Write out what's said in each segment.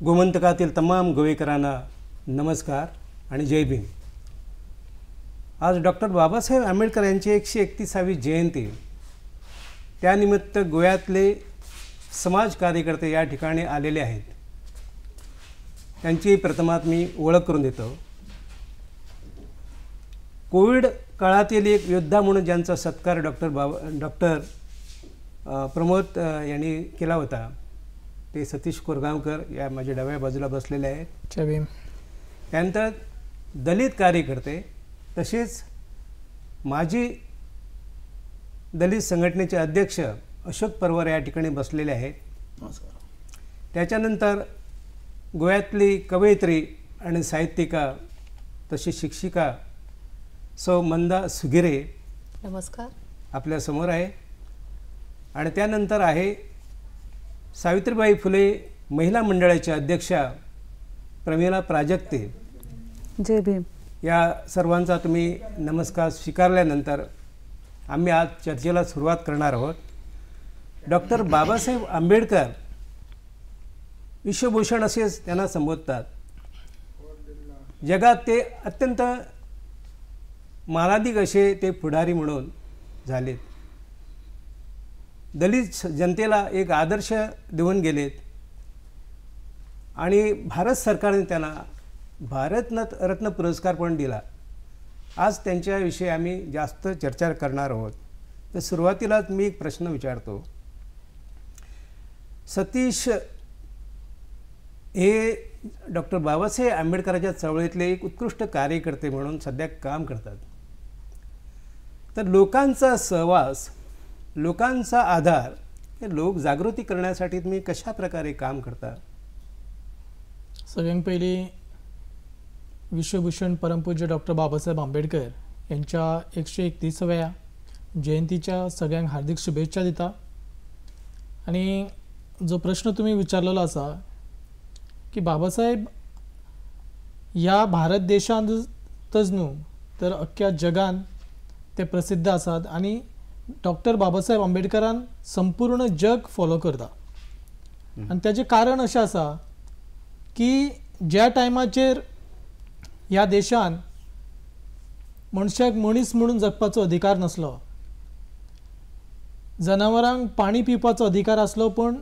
गोमंतकातील तमाम गोवेकरांना नमस्कार आणि जय भीम. आज डॉक्टर बाबासाहेब आंबेडकर यांची 131वी जयंती. त्यानिमित्त गोव्यातले समाज कार्यकर्ते या ठिकाणी आलेले आहेत. त्यांची प्रथमात मी ओळख करून देतो. कोविड काळातील एक योद्धा म्हणून ज्यांचा सत्कार डॉक्टर प्रमोद यांनी केला होता ते सतीश कोरगावकर या माझ्या डाव्या बाजूला बसलेले आहेत. त्यानंतर दलित कार्यकर्ते तसेच माजी दलित संघटनेचे अध्यक्ष अशोक परवर या ठिकाणी बसलेले आहेत. त्याच्यानंतर गोव्यातली कवयित्री आणि साहित्यिका तसेच शिक्षिका सौ मंदा सुगिरे नमस्कार आपल्या समोर आहे. आणि त्यानंतर आहे सावित्रीबाई फुले महिला मंडळाच्या अध्यक्षा प्रमिला प्राजक्ते. जय भीम. या सर्वांचा तुम्ही नमस्कार स्वीकारल्यानंतर आम्ही आज चर्चेला सुरुवात करणार आहोत. डॉक्टर बाबासाहेब आंबेडकर विश्वभूषण असेच त्यांना संबोधतात. जगात ते अत्यंत मालाधिक असे ते पुढारी म्हणून झालेत. दलित जनतेला एक आदर्श देऊन गेलेत आणि भारत सरकारने त्यांना भारतरत्न पुरस्कार पण दिला. आज त्यांच्याविषयी आम्ही जास्त चर्चा करणार आहोत. तर सुरुवातीलाच मी एक प्रश्न विचारतो. सतीश हे डॉक्टर बाबासाहेब आंबेडकरांच्या चळवळीतले एक उत्कृष्ट कार्यकर्ते म्हणून सध्या काम करतात. तर लोकांचा सहवास, लोकांचा आधार, हे लोक जागृती करण्यासाठी तुम्ही कशा प्रकारे काम करता? सगळ्यात पहिली विश्वभूषण परमपूज्य डॉक्टर बाबासाहेब आंबेडकर यांच्या 131व्या जयंतीच्या सगळ्यांक हार्दिक शुभेच्छा दिता. आणि जो प्रश्न तुम्ही विचारलेलो असा की बाबासाहेब या भारत देशांतच न्हू तर अख्ख्या जगान ते प्रसिद्ध आसात आणि डॉक्टर बाबासाहेब आंबेडकरान संपूर्ण जग फॉलो करता. आणि त्याचे कारण अशें आसा की ज्या टायमाचेर ह्या देशान मनशाक मनीस म्हणून जगपाचो अधिकार नसलो, जनावरांक पाणी पिवपाचो अधिकार आसलो, पण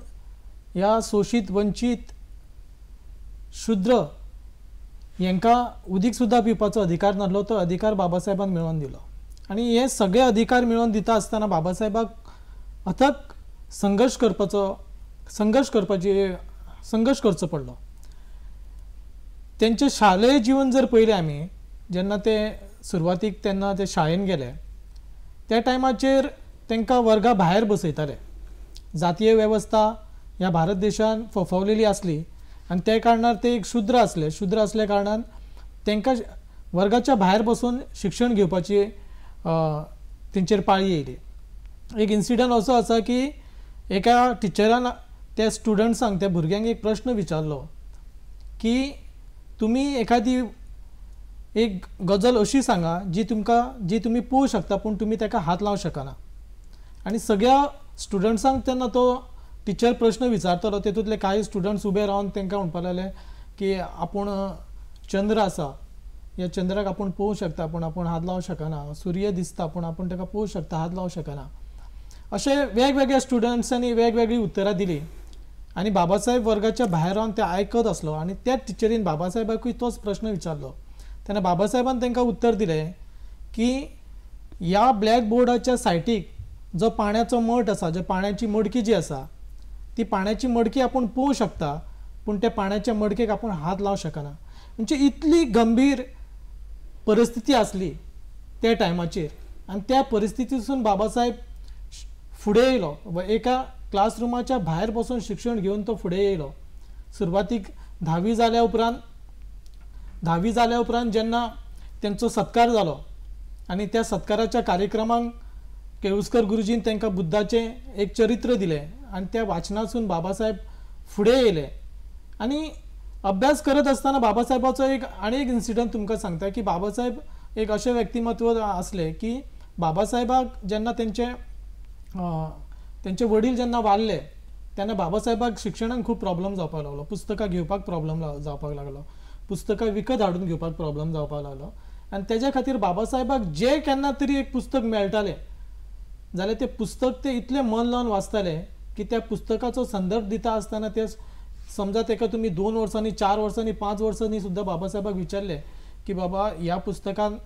ह्या शोषित वंचीत शुद्र हांकां उदीक सुद्दां पिवपाचो अधिकार नासलो, तो अधिकार बाबासाहेबान मेळोवन दिलो. आणि हे सगळे अधिकार मेळोवन दिता आसतना बाबासाहेबाक अथक संघर्ष करचो पडलो. त्यांचे शालेय जीवन जर पळयलें आमी, जेन्ना ते सुरवातीक तेन्ना ते शाळेन गेले, त्या टायमाचेर तांकां वर्गा भायर बसयताले. जातीय वेवस्था ह्या भारत देशान फोफावलेली आसली आनी त्या कारणान ते एक शुद्र असल्या कारणान तांकां वर्गाच्या भायर बसून शिक्षण घेवपाची तेंचेर पाळी येयली. एक इन्सिडंट असो आसा की एका टिचरान त्या स्टुडंट्सांक, त्या भुरग्यांक एक प्रश्न विचारलो की तुमी एखादी एक गजल अशी सांगा जी तुमी पळोवंक शकता पूण तुमी ताका हात लावंक शकना. आणि सगळ्या स्टुडंट्सांक तेन्ना तो टिचर प्रश्न विचारतलो, तेतूंतले कांय स्टुडंट्स उबे रावन तांकां म्हणपाक लागले की आपूण चंद्र आसा, ह्या चंद्राक आपूण पळोवंक शकता पूण आपूण हात लावंक शकना. सूर्य दिसता पूण आपूण ताका पळोवंक शकता, हात लावंक शकना. अशे वेगवेगळ्या स्टुडंट्सांनी वेगवेगळी उतरां दिली आणि बाबासाहेब वर्गाच्या भायर रावन ते आयकत आसलो. आणि त्या टिचरीन बाबासाहेबाकूय तोच प्रश्न विचारलो. तेन्ना बाबासाहेबान तांकां उत्तर दिलें की ह्या ब्लॅक बोर्डाच्या सायटीक जो पाण्याचो मठ आसा, जो पाण्याची मडकी जी आसा, ती पाण्याची मडकी आपूण पळोवंक शकता पूण त्या पाण्याच्या मडकेक आपूण हात लावंक शकना. म्हणजे इतली गंभीर परिस्थिती आसली त्या टायमाचेर. आणि त्या परिस्थितीसून बाबासाहेब फुडें येयलो. एका क्लासरुमाच्या भायर बसून शिक्षण घेवन तो फुडें येयलो. सुरवातीक 10वी जाल्या उपरांत जेन्ना तेंचो सत्कार जालो आणि त्या सत्काराच्या कार्यक्रमांक केळुस्कर गुरुजीन तांकां बुद्धाचें एक चरित्र दिलें आणि त्या वाचनासून बाबासाहेब फुडें येयले. आणि अभ्यास करत असताना बाबासाहेबाचो आनी एक इन्सिडंट तुमकां सांगता की बाबासाहेब एक अशें व्यक्तिमत्व आसले की बाबासाहेबाक जेन्ना तेंचे वडील जेन्ना वारले तेन्ना बाबासाहेबाक शिक्षणाक खूब प्रॉब्लेम जावपाक लागलो, पुस्तकां घेवपाक प्रॉब्लेम जावपाक लागलो, पुस्तकां विकत हाडून घेवपाक प्रॉब्लेम जावपाक लागलो. आनी तेज्या खातीर बाबासाहेबाक जे केन्ना तरी एक पुस्तक मेळटालें जाल्यार तें पुस्तक ते इतलें मन लावन वाचताले की त्या पुस्तकाचो संदर्भ दिता आसतना ते समजा तेका तुमी 2 वर्सांनी 4 वर्सांनी 5 वर्सांनी सुद्दां बाबासाहेबाक विचारले की बाबा ह्या पुस्तकान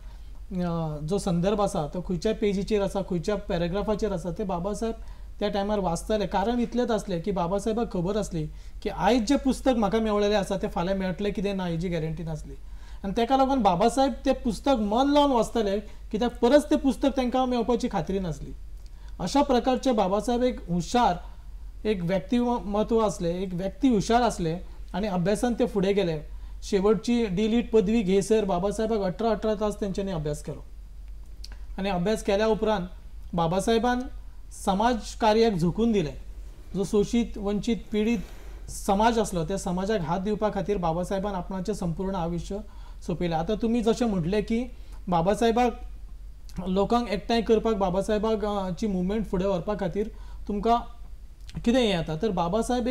जो संदर्भ आसा तो खंयच्या पेजीचेर आसा, खंयच्या पॅरेग्राफाचेर आसा, ते बाबासाहेब त्या टायमार वाचताले. कारण इतलेंच आसलें की बाबासाहेबाक खबर आसली की आयज जे पुस्तक म्हाका मेळलेलें आसा ते फाल्यां मेळटलें कितें ना हेजी गॅरंटी नासली. आनी तेका लागून बाबासाहेब तें पुस्तक मन लावन वाचताले कित्याक परत तें पुस्तक तांकां मेळपाची खात्री नासली. अशा प्रकारचे बाबासाहेब एक हुशार एक व्यक्तिमत्व असले, एक व्यक्ती हुशार असले आणि अभ्यासान ते फुडें गेले. शेवटची D.Litt पदवी घेयसर बाबासाहेबाक 18 तास तेंच्यांनी अभ्यास केलो. आणि अभ्यास केल्या उपरांत बाबासाहेबान समाज कार्याक झोकून दिले. जो शोषित वंचित पीडित समाज असलो त्या समाजाक हात दिवपा खातीर बाबासाहेबान आपणाचें संपूर्ण आयुश्य सोंपयलें. आतां तुमी जशें म्हटलें की बाबासाहेबाक लोकांक एकठांय करपाक बाबासाहेबाची मुवमेंट फुडें व्हरपा खातीर तुमकां कितें हें येता, तर बाबासाहेब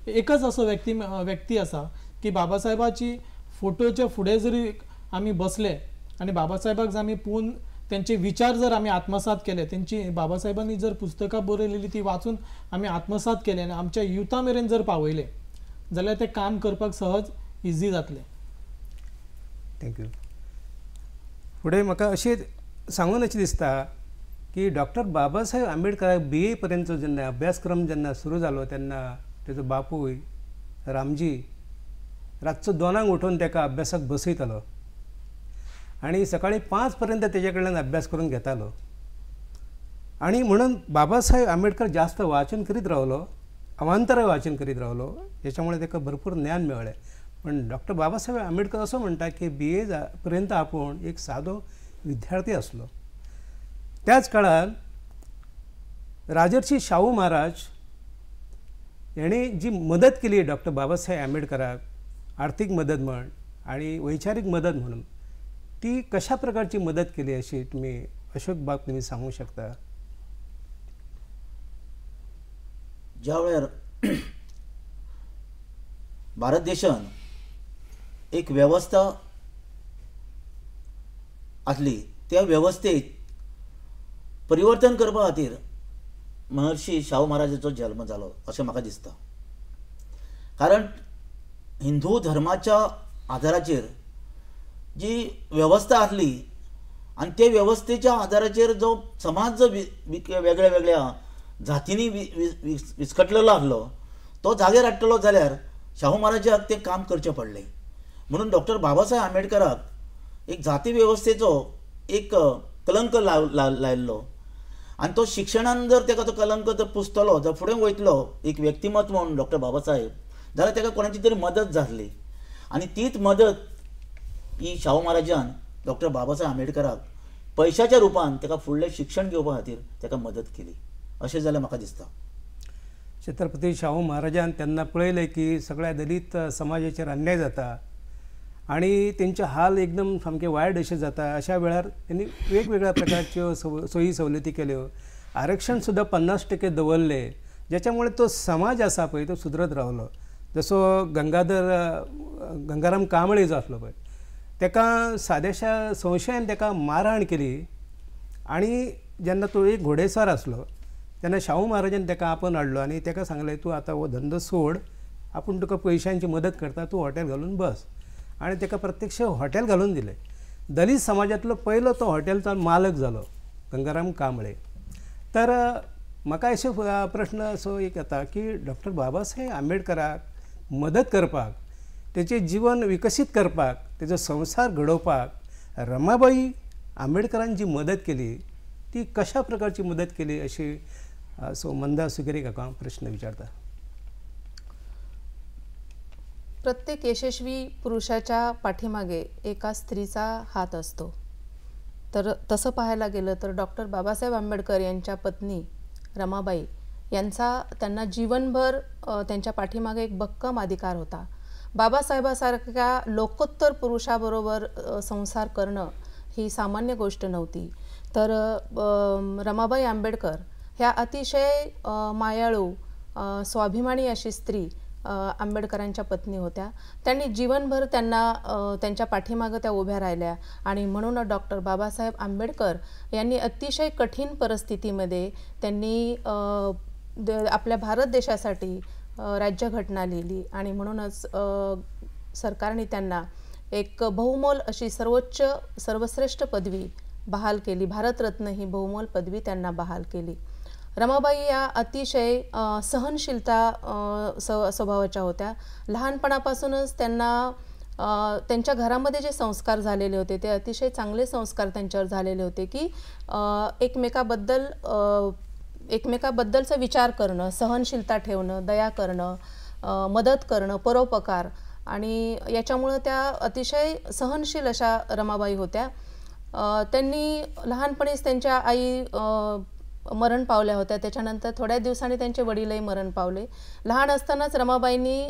एकच असो व्यक्ती आसा की बाबासाहेबाची फोटोचे फुडें जरी आमी बसले आनी बाबासाहेबाक जर आमी पळोवन त्यांचे विचार जर आमी आत्मसात केले, त्यांची बाबासाहेबांनी जर पुस्तकां बरयलेली ती वाचून आमी आत्मसात केले आनी आमच्या युथा मेरेन जर पावयले जाल्यार ते काम करपाक सहज इजी जातलें. थँक्यू. फुडें म्हाका अशें सांगून अशें दिसता की डॉक्टर बाबासाहेब आंबेडकराक BA पर्यंतचो जेन्ना अभ्यासक्रम जेन्ना सुरू जालो तेन्ना तेजो बापूय रामजी रातचो 2 उठून ताका अभ्यासाक बसयतालो आणि सकाळी 5 पर्यंत तेजे कडल्यान अभ्यास करून घेतालो. आणि म्हणून बाबासाहेब आंबेडकर जास्त वाचन करीत रावलो, अवांतर वाचन करीत रावलो, याच्यामुळे ताका भरपूर ज्ञान मेळ्ळें. पण डॉक्टर बाबासाहेब आंबेडकर असं म्हणटा की BA पर्यंत आपूण एक सादो विद्यार्थी असलो. त्याच काळात राजर्षी शाहू महाराज यांनी जी मदत केली डॉक्टर बाबासाहेब आंबेडकराक, आर्थिक मदत म्हण आणि वैचारिक मदत म्हणून, ती कशा प्रकारची मदत केली अशी तुम्ही अशोक बाब तुम्ही सांगू शकता? ज्या वेळार भारत देशान एक व्यवस्था आसली त्या वेवस्थेत परिवर्तन करपा खातीर महर्षी शाहू महाराजाचो जल्म जालो अशें म्हाका दिसता. कारण हिंदू धर्माच्या आधाराचेर जी वेवस्था आसली आनी ते वेवस्थेच्या आधाराचेर जो समाज जो वेगळ्या वेगळ्या जातींनी विस्कटलेलो आसलो तो जागेर हाडटलो जाल्यार शाहू महाराजाक तें काम करचें पडलें. म्हणून डॉक्टर बाबासाहेब आंबेडकराक एक जाती वेवस्थेचो एक कलंक लायल्लो आनी तो शिक्षणान जर ताका तो कलंक जर पुसतलो जर फुडें वयतलो एक व्यक्तिमत्व म्हणून डॉक्टर बाबासाहेब जाल्यार ताका कोणाची तरी मदत जातली. आनी तीच मदत ही शाहू महाराजान डॉक्टर बाबासाहेब आंबेडकराक पैशाच्या रुपान ताका फुडलें शिक्षण घेवपा खातीर ताका मदत केली अशें जाल्यार म्हाका दिसता. छत्रपती शाहू महाराजान तेन्ना पळयलें की सगळ्या दलित समाजाचेर अन्याय जाता आणि त्यांचे हाल एकदम सामके वायट असे जाता. अशा वेळार त्यांनी वेगवेगळ्या प्रकारच्यो सोयी सवलती केल्यो, आरक्षण सुद्धा 50% दवरले, ज्याच्यामुळे तो समाज असा पळय तो सुदरत रावलो. जसो गंगाराम कांबळे जो आसलो पळय ताका सादेशा संशयान ताका मारहाण केली आणि जेन्ना तो एक घोडेस्वार आसलो तेन्ना शाहू महाराजान ताका आपण हाडलो आणि ताका सांगलें तूं आतां हो धंदो सोड, आपूण तुका पयशांची मदत करता, तूं हॉटेल घालून बस. आणि ताका प्रत्यक्ष हॉटेल घालून दिलें. दलित समाजातलो पयलो तो हॉटेलचा मालक जालो गंगाराम कांबळे. तर म्हाका अशे प्रश्न असो एक येता की डॉक्टर बाबासाहेब आंबेडकराक मदत करपाक, तेचें जीवन विकसीत करपाक, तेजो संसार घडोवपाक रमाबाई आंबेडकरान जी मदत केली ती कशा प्रकारची मदत केली अशी सो मंदा सुगेरी काका प्रश्न विचारता. प्रत्येक यशस्वी पुरुषाच्या पाठीमागे एका स्त्रीचा हात असतो. तर तसं पाहायला गेलं तर डॉक्टर बाबासाहेब आंबेडकर यांच्या पत्नी रमाबाई यांचा त्यांना जीवनभर त्यांच्या पाठीमागे एक भक्कम अधिकार होता. बाबासाहेबासारख्या लोकोत्तर पुरुषाबरोबर संसार करणं ही सामान्य गोष्ट नव्हती. तर रमाबाई आंबेडकर ह्या अतिशय मायाळू स्वाभिमानी अशी स्त्री आंबेडकरांच्या पत्नी होत्या. त्यांनी जीवनभर त्यांच्या पाठीमागं त्या उभ्या राहिल्या आणि म्हणून डॉक्टर बाबासाहेब आंबेडकर यांनी अतिशय कठीण परिस्थितीमध्ये त्यांनी आपल्या भारत देशासाठी राज्यघटना लिहिली आणि म्हणूनच सरकारने त्यांना एक बहुमोल अशी सर्वश्रेष्ठ पदवी बहाल केली. भारतरत्न ही बहुमोल पदवी त्यांना बहाल केली. रमाबाई या अतिशय सहनशीलता स्वभावाच्या होत्या. लहानपणापासूनच त्यांच्या घरामध्ये जे संस्कार झालेले होते ते अतिशय चांगले संस्कार त्यांच्यावर झालेले होते की एकमेकाबद्दलचा विचार करणं, सहनशीलता ठेवणं, दया करणं, मदत करणं, परोपकार, आणि याच्यामुळं त्या अतिशय सहनशील अशा रमाबाई होत्या. त्यांनी लहानपणीच त्यांच्या आई मरण पावल्या होत्या. त्याच्यानंतर थोड्या दिवसांनी त्यांचे वडीलही मरण पावले. लहान असतानाच रमाबाईंनी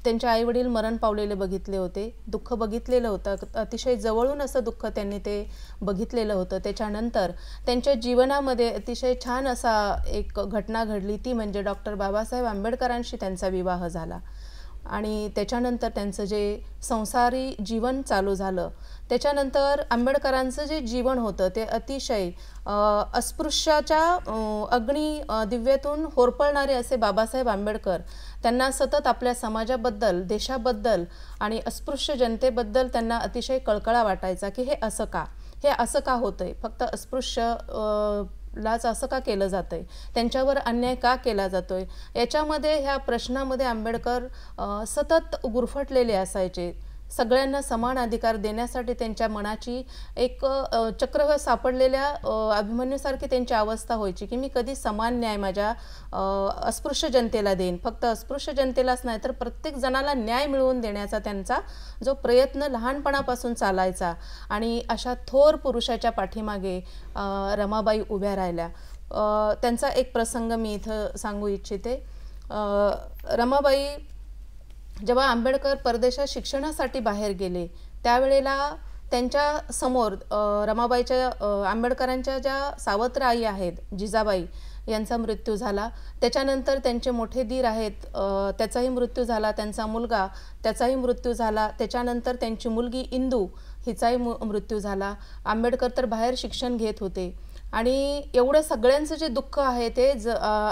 त्यांचे आई वडील मरण पावलेले बघितले होते, दुःख बघितलेलं होतं. अतिशय जवळून असं दुःख त्यांनी ते बघितलेलं होतं. त्याच्यानंतर त्यांच्या जीवनामध्ये अतिशय छान असा एक घटना घडली, ती म्हणजे डॉक्टर बाबासाहेब आंबेडकरांशी त्यांचा विवाह झाला आणि त्याच्यानंतर त्यांचं जे संसारी जीवन चालू झालं. त्याच्यानंतर आंबेडकरांचं जे जीवन होतं ते अतिशय अस्पृश्याच्या अग्नी दिव्यातून होरपळणारे असे बाबासाहेब आंबेडकर. त्यांना सतत आपल्या समाजाबद्दल, देशाबद्दल आणि अस्पृश्य जनतेबद्दल त्यांना अतिशय कळकळा वाटायचा की हे असं का होतंय, फक्त अस्पृश्य लाच असं का केलं जातंय, त्यांच्यावर अन्याय का केला जातोय, याच्यामध्ये ह्या प्रश्नामध्ये आंबेडकर सतत गुरफटलेले असायचे. सगळ्यांना समान अधिकार देण्यासाठी त्यांच्या मनाची एक चक्रव्यूह सापडलेल्या अभिमन्यूसारखी त्यांची अवस्था व्हायची की मी कधी समान न्याय माझ्या अस्पृश्य जनतेला देईन. फक्त अस्पृश्य जनतेलाच नाही तर प्रत्येक जणाला न्याय मिळवून देण्याचा त्यांचा जो प्रयत्न लहानपणापासून चालायचा. आणि अशा थोर पुरुषाच्या पाठीमागे रमाबाई उभ्या राहिल्या. त्यांचा एक प्रसंग मी इथं सांगू इच्छिते. रमाबाई जेव्हा आंबेडकर परदेशात शिक्षणासाठी बाहेर गेले त्यावेळेला त्यांच्या समोर रमाबाईच्या आंबेडकरांच्या ज्या सावत्र आई आहेत जिजाबाई यांचा मृत्यू झाला. त्याच्यानंतर त्यांचे मोठे दीर आहेत त्याचाही मृत्यू झाला, त्यांचा मुलगा त्याचाही मृत्यू झाला. त्याच्यानंतर त्यांची मुलगी इंदू हिचाही मृत्यू झाला. आंबेडकर तर बाहेर शिक्षण घेत होते आणि एवढं सगळ्यांचं जे दुःख आहे ते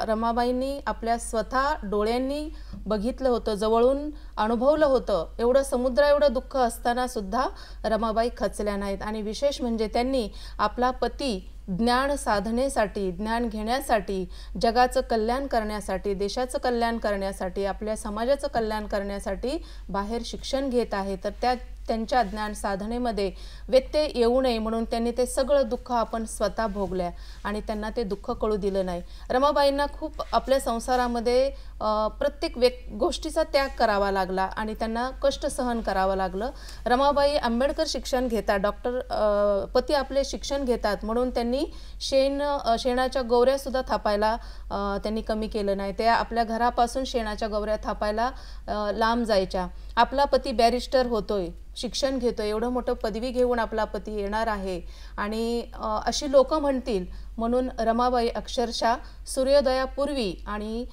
रमाबाईंनी आपल्या स्वतः डोळ्यांनी बघितलं होतं, जवळून अनुभवलं होतं. एवढं समुद्र एवढं दुःख असताना सुद्धा रमाबाई खचल्या नाहीत. आणि विशेष म्हणजे त्यांनी आपला पती ज्ञान साधनेसाठी, ज्ञान घेण्यासाठी, जगाचं कल्याण करण्यासाठी, देशाचं कल्याण करण्यासाठी, आपल्या समाजाचं कल्याण करण्यासाठी बाहेर शिक्षण घेत आहे, तर त्यांच्या ज्ञान साधनेमध्ये व्यत्यय येऊ नये म्हणून त्यांनी ते सगळं दुःख आपण स्वतः भोगल्या आणि त्यांना ते दुःख कळू दिलं नाही. रमाबाईंना खूप आपल्या संसारामध्ये प्रत्येक गोष्टीचा त्याग करावा लागला आणि त्यांना कष्ट सहन करावं लागलं. रमाबाई आंबेडकर शिक्षण घेतात, पती आपले शिक्षण घेतात म्हणून त्यांनी शेणाच्या गौऱ्यासुद्धा थापायला त्यांनी कमी केलं नाही. त्या आपल्या घरापासून शेणाच्या गौऱ्या थापायला लांब जायच्या. आपला पती बॅरिस्टर होतोय, शिक्षण घेतोय, एवढं मोठं पदवी घेऊन आपला पती येणार आहे आणि अशी लोक म्हणतील म्हणून रमाबाई अक्षरशः सूर्योदयापूर्वी आणि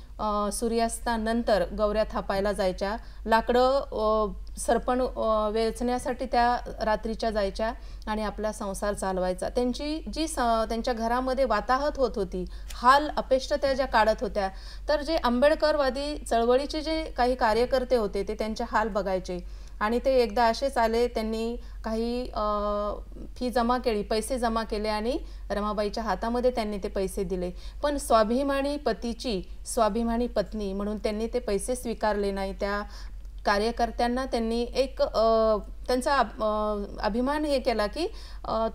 सूर्यास्तानंतर गौऱ्या थापायला जायच्या. लाकडं सरपण वेचण्यासाठी त्या रात्रीच्या जायच्या आणि आपला संसार चालवायचा. त्यांच्या घरामध्ये वाताहत होत होती, हाल अपेष्ट त्या ज्या काढत होत्या. तर जे आंबेडकरवादी चळवळीचे जे काही कार्यकर्ते होते ते त्यांचे हाल बघायचे आणि ते एकदा असेच आले, त्यांनी काही फी जमा केली, पैसे जमा केले आणि रमाबाईच्या हातामध्ये त्यांनी ते पैसे दिले. पण स्वाभिमानी पतीची स्वाभिमानी पत्नी म्हणून त्यांनी ते पैसे स्वीकारले नाही. त्या कार्यकर्त्यांना त्यांनी एक त्यांचा अभिमान हे केला की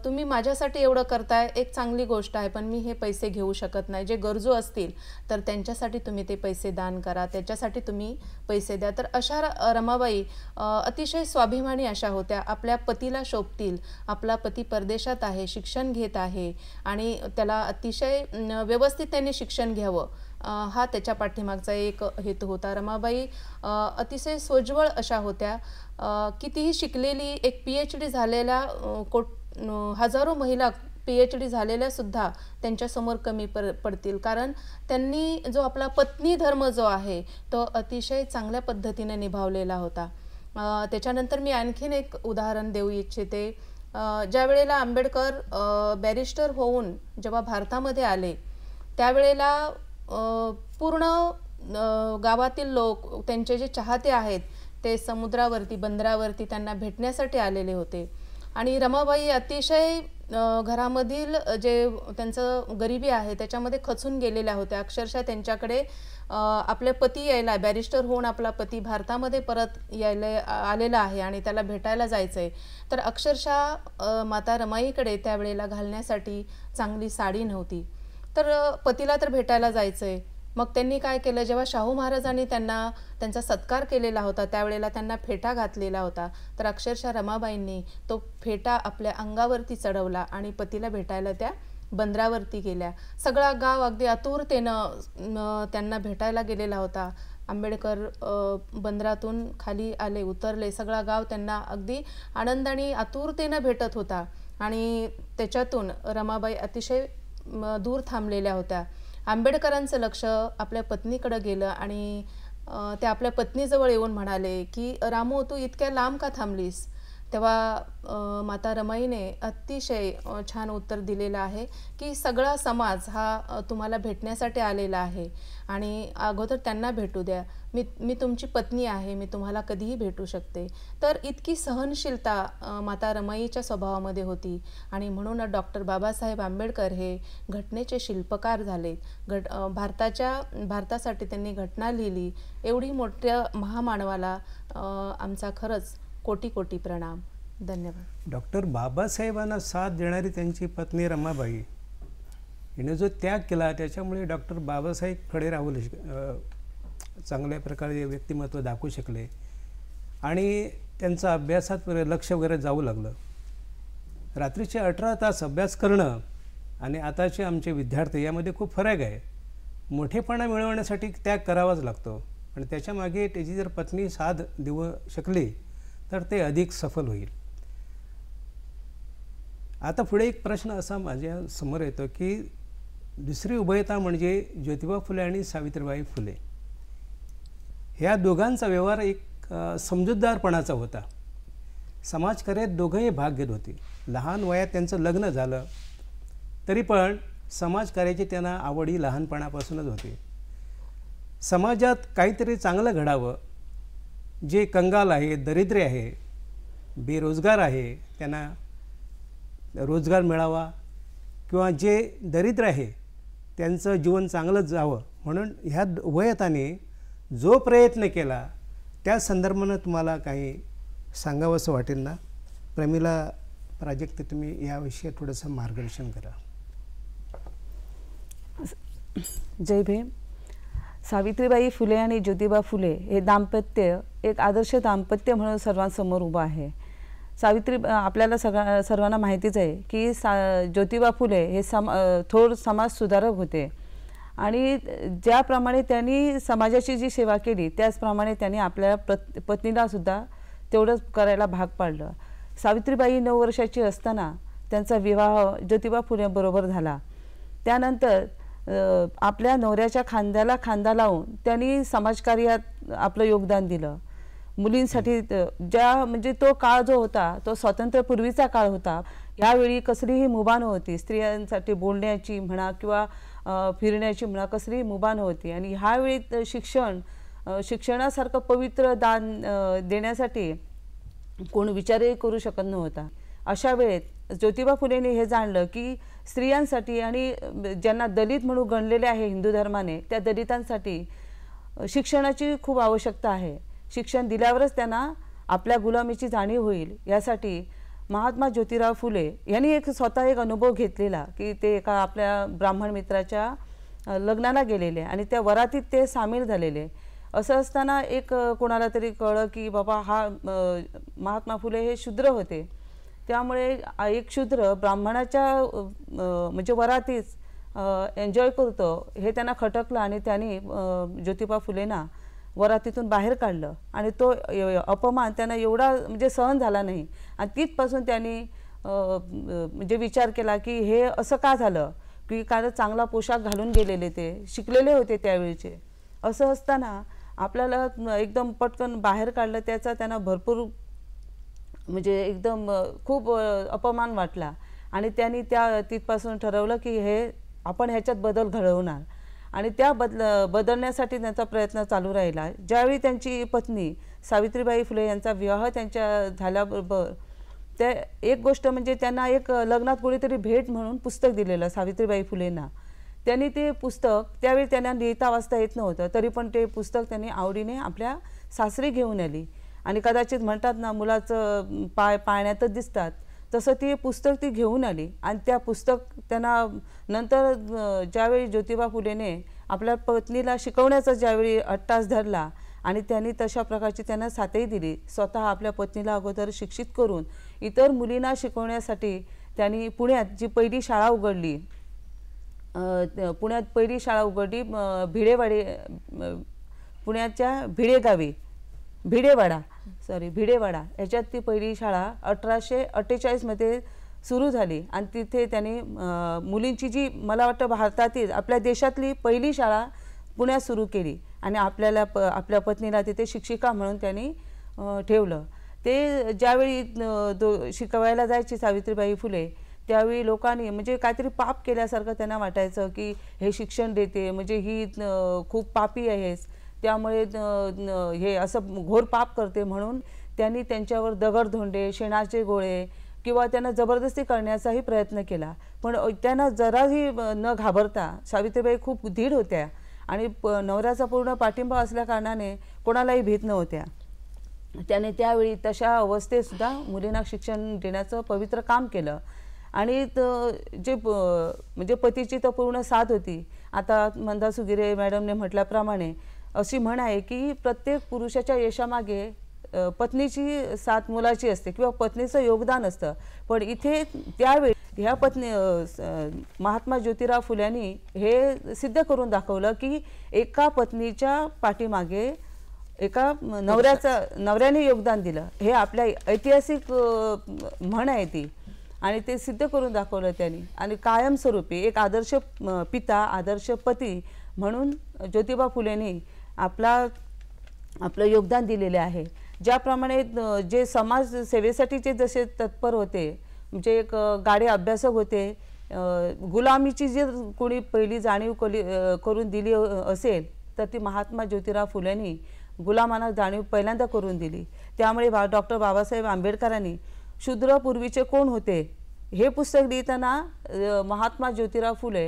तुम्ही माझ्यासाठी एवढं करताय, एक चांगली गोष्ट आहे, पण मी हे पैसे घेऊ शकत नाही. जे गरजू असतील तर त्यांच्यासाठी तुम्ही ते पैसे दान करा, त्याच्यासाठी तुम्ही पैसे द्या. तर अशा रमाबाई अतिशय स्वाभिमानी अशा होत्या. आपल्या पतीला शोभतील, आपला पती परदेशात आहे, शिक्षण घेत आहे आणि त्याला अतिशय व्यवस्थित त्यांनी शिक्षण घ्यावं हा त्याच्या पाठीमागचा एक हेतू होता. रमाबाई अतिशय सोज्वळ अशा होत्या. कितीही शिकलेली एक PhD झालेल्या हजारो महिला PhD झालेल्या सुद्धा त्यांच्यासमोर कमी पडतील, कारण त्यांनी जो आपला पत्नी धर्म जो आहे तो अतिशय चांगल्या पद्धतीने निभावलेला होता. त्याच्यानंतर मी आणखीन एक उदाहरण देऊ इच्छिते. ज्या वेळेला आंबेडकर बॅरिस्टर होऊन जेव्हा भारतामध्ये आले त्यावेळेला पूर्ण गावातील लोक, त्यांचे जे चाहते आहेत ते समुद्रावरती, बंदरावरती त्यांना भेटण्यासाठी आलेले होते. आणि रमाबाई अतिशय घरामधील जे त्यांचं गरिबी आहे त्याच्यामध्ये खचून गेलेल्या होत्या. अक्षरशः त्यांच्याकडे आपले पती यायला, बॅरिस्टर होऊन आपला पती भारतामध्ये परत यायला आलेला आहे आणि त्याला भेटायला जायचं आहे, तर अक्षरशः माता रमाईकडे त्यावेळेला घालण्यासाठी चांगली साडी नव्हती. तर पतीला तर भेटायला जायचं आहे, मग त्यांनी काय केलं, जेव्हा शाहू महाराजांनी त्यांचा सत्कार केलेला होता त्यावेळेला त्यांना फेटा घातलेला होता, तर अक्षरशः रमाबाईंनी तो फेटा आपल्या अंगावरती चढवला आणि पतीला भेटायला त्या बंदरावरती गेल्या. सगळा गाव अगदी आतुरतेनं त्यांना भेटायला गेलेला होता. आंबेडकर बंदरातून खाली आले, उतरले, सगळा गाव त्यांना अगदी आनंदाने आतुरतेनं भेटत होता. आणि त्याच्यातून रमाबाई अतिशय दूर थांबलेल्या होत्या. आंबेडकरांचं लक्ष आपल्या पत्नीकडे गेलं आणि ते आपल्या पत्नीजवळ येऊन म्हणाले की रामू, तू इतक्या लांब का थांबलीस? तेव्हा माता रमाईने अतिशय छान उत्तर दिलेलं आहे की सगळा समाज हा तुम्हाला भेटण्यासाठी आलेला आहे आणि अगोदर त्यांना भेटू द्या. मी तुमची पत्नी आहे, मी तुम्हाला कधीही भेटू शकते. तर इतकी सहनशीलता माता रमाईच्या स्वभावामध्ये होती आणि म्हणून डॉक्टर बाबासाहेब आंबेडकर हे घटनेचे शिल्पकार झालेत. भारतासाठी त्यांनी घटना लिहिली. एवढी मोठ्या महामानवाला आमचा खरंच कोटी कोटी प्रणाम. धन्यवाद. डॉक्टर बाबासाहेबांना साथ देणारी त्यांची पत्नी रमाबाई हिने जो त्याग केला त्याच्यामुळे डॉक्टर बाबासाहेब खडे राहू चांगल्या प्रकारे व्यक्तिमत्व दाखवू शकले आणि त्यांचा अभ्यासात लक्ष वगैरे जाऊ लागलं. रात्रीचे 18 तास अभ्यास करणं आणि आताचे आमचे विद्यार्थी यामध्ये खूप फरक आहे. मोठेपणा मिळवण्यासाठी त्याग करावाच लागतो आणि त्याच्यामागे त्याची जर पत्नी साथ देऊ शकली तर ते अधिक सफल होईल. आता पुढे एक प्रश्न असा माझ्या समोर येतो की दुसरी उभयता म्हणजे ज्योतिबा फुले आणि सावित्रीबाई फुले, ह्या दोघांचा व्यवहार एक समजूतदारपणाचा होता. समाजकार्यात दोघंही भाग घेत होते. लहान वयात त्यांचं लग्न झालं तरी पण समाजकार्याची त्यांना आवडी लहानपणापासूनच होती. समाजात काहीतरी चांगलं घडावं, जे कंगाल आहे, दरिद्री आहे, बेरोजगार आहे त्यांना रोजगार मिळावा किंवा जे दरिद्र आहे त्यांचं जीवन चांगलं जावं म्हणून ह्या उभयताने जो प्रयत्न केला त्या संदर्भानं तुम्हाला काही सांगावंसं वाटेल ना? प्रमिला प्राजक्त, तुम्ही याविषयी थोडंसं मार्गदर्शन करा. जय भीम. सावित्रीबाई फुले आणि ज्योतिबा फुले हे दाम्पत्य एक आदर्श दाम्पत्य म्हणून सर्वांसमोर उभं आहे. आपल्याला सर्वांना माहितीच आहे की ज्योतिबा फुले हे थोर समाजसुधारक होते आणि ज्याप्रमाणे त्यांनी समाजाची जी सेवा केली त्याचप्रमाणे त्यांनी आपल्या पत्नीलासुद्धा तेवढंच करायला भाग पाडलं. सावित्रीबाई 9 वर्षाची असताना त्यांचा विवाह ज्योतिबा फुलेबरोबर झाला. त्यानंतर आपल्या नवऱ्याच्या खांद्याला खांदा लावून त्यांनी समाजकार्यात आपलं योगदान दिलं. मुलींसाठी म्हणजे तो काळ जो होता तो स्वातंत्र्यपूर्वीचा काळ होता. यावेळी कसलीही मुभा नव्हती. स्त्रियांसाठी बोलण्याची म्हणा किंवा फिरण्याची म्हणा कसलीही मुभा नव्हती. आणि ह्यावेळी शिक्षणासारखं पवित्र दान देण्यासाठी कोण विचारही करू शकत नव्हता. अशा वेळेत ज्योतिबा फुलेंनी हे जाणलं की स्त्रियांसाठी आणि ज्यांना दलित म्हणून गणलेले आहे हिंदू धर्माने, त्या दलितांसाठी शिक्षणाची खूप आवश्यकता आहे. शिक्षण दिल्यावरच त्यांना आपल्या गुलामीची जाणीव होईल. यासाठी महात्मा ज्योतिराव फुले यांनी स्वतः एक अनुभव घेतलेला की ते एका आपल्या ब्राह्मण मित्राच्या लग्नाला गेलेले आणि त्या वरातीत ते सामील झालेले. असं असताना कोणाला तरी कळलं की बाबा हा महात्मा फुले हे शूद्र होते. त्यामुळे एक शूद्र ब्राह्मणाच्या म्हणजे वरातीच एन्जॉय करतो हे त्यांना खटकलं आणि त्यांनी ज्योतिबा फुलेंना वरातीतून बाहेर काढलं आणि तो अपमान त्यांना एवढा म्हणजे सहन झाला नाही आणि तिथपासून त्यांनी म्हणजे विचार केला की हे असं का झालं, की कारण चांगला पोशाख घालून गेलेले, ते शिकलेले होते त्यावेळीचे. असं असताना आपल्याला एकदम पटकन बाहेर काढलं, त्याचा त्यांना भरपूर म्हणजे एकदम खूप अपमान वाटला. आणि त्यांनी तिथपासून ठरवलं की हे आपण ह्याच्यात बदल घडवणार. आणि त्या बदलण्यासाठी त्यांचा प्रयत्न चालू राहिला. ज्यावेळी त्यांची पत्नी सावित्रीबाई फुले यांचा विवाह त्यांच्या झाल्याबरोबर त्या एक गोष्ट म्हणजे त्यांना एक लग्नात कोणीतरी भेट म्हणून पुस्तक दिलेलं सावित्रीबाई फुलेंना. त्यांनी ते पुस्तक त्यावेळी त्यांना लिहिता वाचता येत नव्हतं, तरी पण ते पुस्तक त्यांनी आवडीने आपल्या सासरी घेऊन आली. आणि कदाचित म्हणतात ना, मुलाचं पाय पाळण्यातच दिसतात, तसं ती पुस्तक ती घेऊन आली. आणि त्या पुस्तक त्यांना नंतर ज्यावेळी ज्योतिबा फुलेने आपल्या पत्नीला शिकवण्याचा ज्यावेळी अट्टास धरला आणि त्यांनी तशा प्रकारची त्यांना साथही दिली, स्वतः आपल्या पत्नीला अगोदर शिक्षित करून इतर मुलींना शिकवण्यासाठी त्यांनी पुण्यात जी पहिली शाळा उघडली, भिडेवाडी, पुण्याच्या भिडेवाडा याच्यात ती पहिली शाळा 1848 सुरू झाली. आणि तिथे त्यांनी मुलींची जी मला वाटतं भारतातील आपल्या देशातली पहिली शाळा पुण्यात सुरू केली. आणि आपल्या पत्नीला तिथे शिक्षिका म्हणून त्यांनी ठेवलं. ते ज्यावेळी शिकवायला जायची सावित्रीबाई फुले, त्यावेळी लोकांनी म्हणजे काहीतरी पाप केल्यासारखं त्यांना वाटायचं की हे शिक्षण देते म्हणजे ही खूप पापी आहेस, त्यामुळे हे असं घोर पाप करते. म्हणून त्यांनी त्यांच्यावर दगडधोंडे, शेणाचे गोळे किंवा त्यांना जबरदस्ती करण्याचाही प्रयत्न केला. पण त्यांना जराही न घाबरता सावित्रीबाई खूप धीर होत्या आणि नवऱ्याचा पूर्ण पाठिंबा असल्याकारणाने कोणालाही भीत नव्हत्या. त्याने त्यावेळी तशा अवस्थेतसुद्धा मुलींना शिक्षण देण्याचं पवित्र काम केलं. आणि जे म्हणजे पतीची तर पूर्ण साथ होती. आता मंदा सुगिरे मॅडमने म्हटल्याप्रमाणे अशी म्हण आहे की प्रत्येक पुरुषाच्या यशामागे पत्नीची साथ मुलाची असते किंवा पत्नीचं योगदान असतं. पण इथे त्यावेळी ह्या महात्मा ज्योतिराव फुल्यांनी हे सिद्ध करून दाखवलं की एका पत्नीच्या पाठीमागे एका नवऱ्याने योगदान दिलं. हे आपल्या ऐतिहासिक म्हण आहे ती. आणि ते सिद्ध करून दाखवलं त्यांनी. आणि कायमस्वरूपी एक आदर्श पिता, आदर्श पती म्हणून ज्योतिबा फुलेंनी आपलं योगदान दिलेले आहे. ज्याप्रमाणे जे समाज सेवेसाठीचे जसे तत्पर होते, म्हणजे एक गाढे अभ्यासक होते, गुलामीची जी कोणी पहिली जाणीव करून दिली असेल तर ती महात्मा ज्योतिराव फुलेंनी गुलामांना जाणीव पहिल्यांदा करून दिली. त्यामुळे डॉक्टर बाबासाहेब आंबेडकरांनी शूद्र पूर्वीचे कोण होते हे पुस्तक लिहिताना महात्मा ज्योतिराव फुले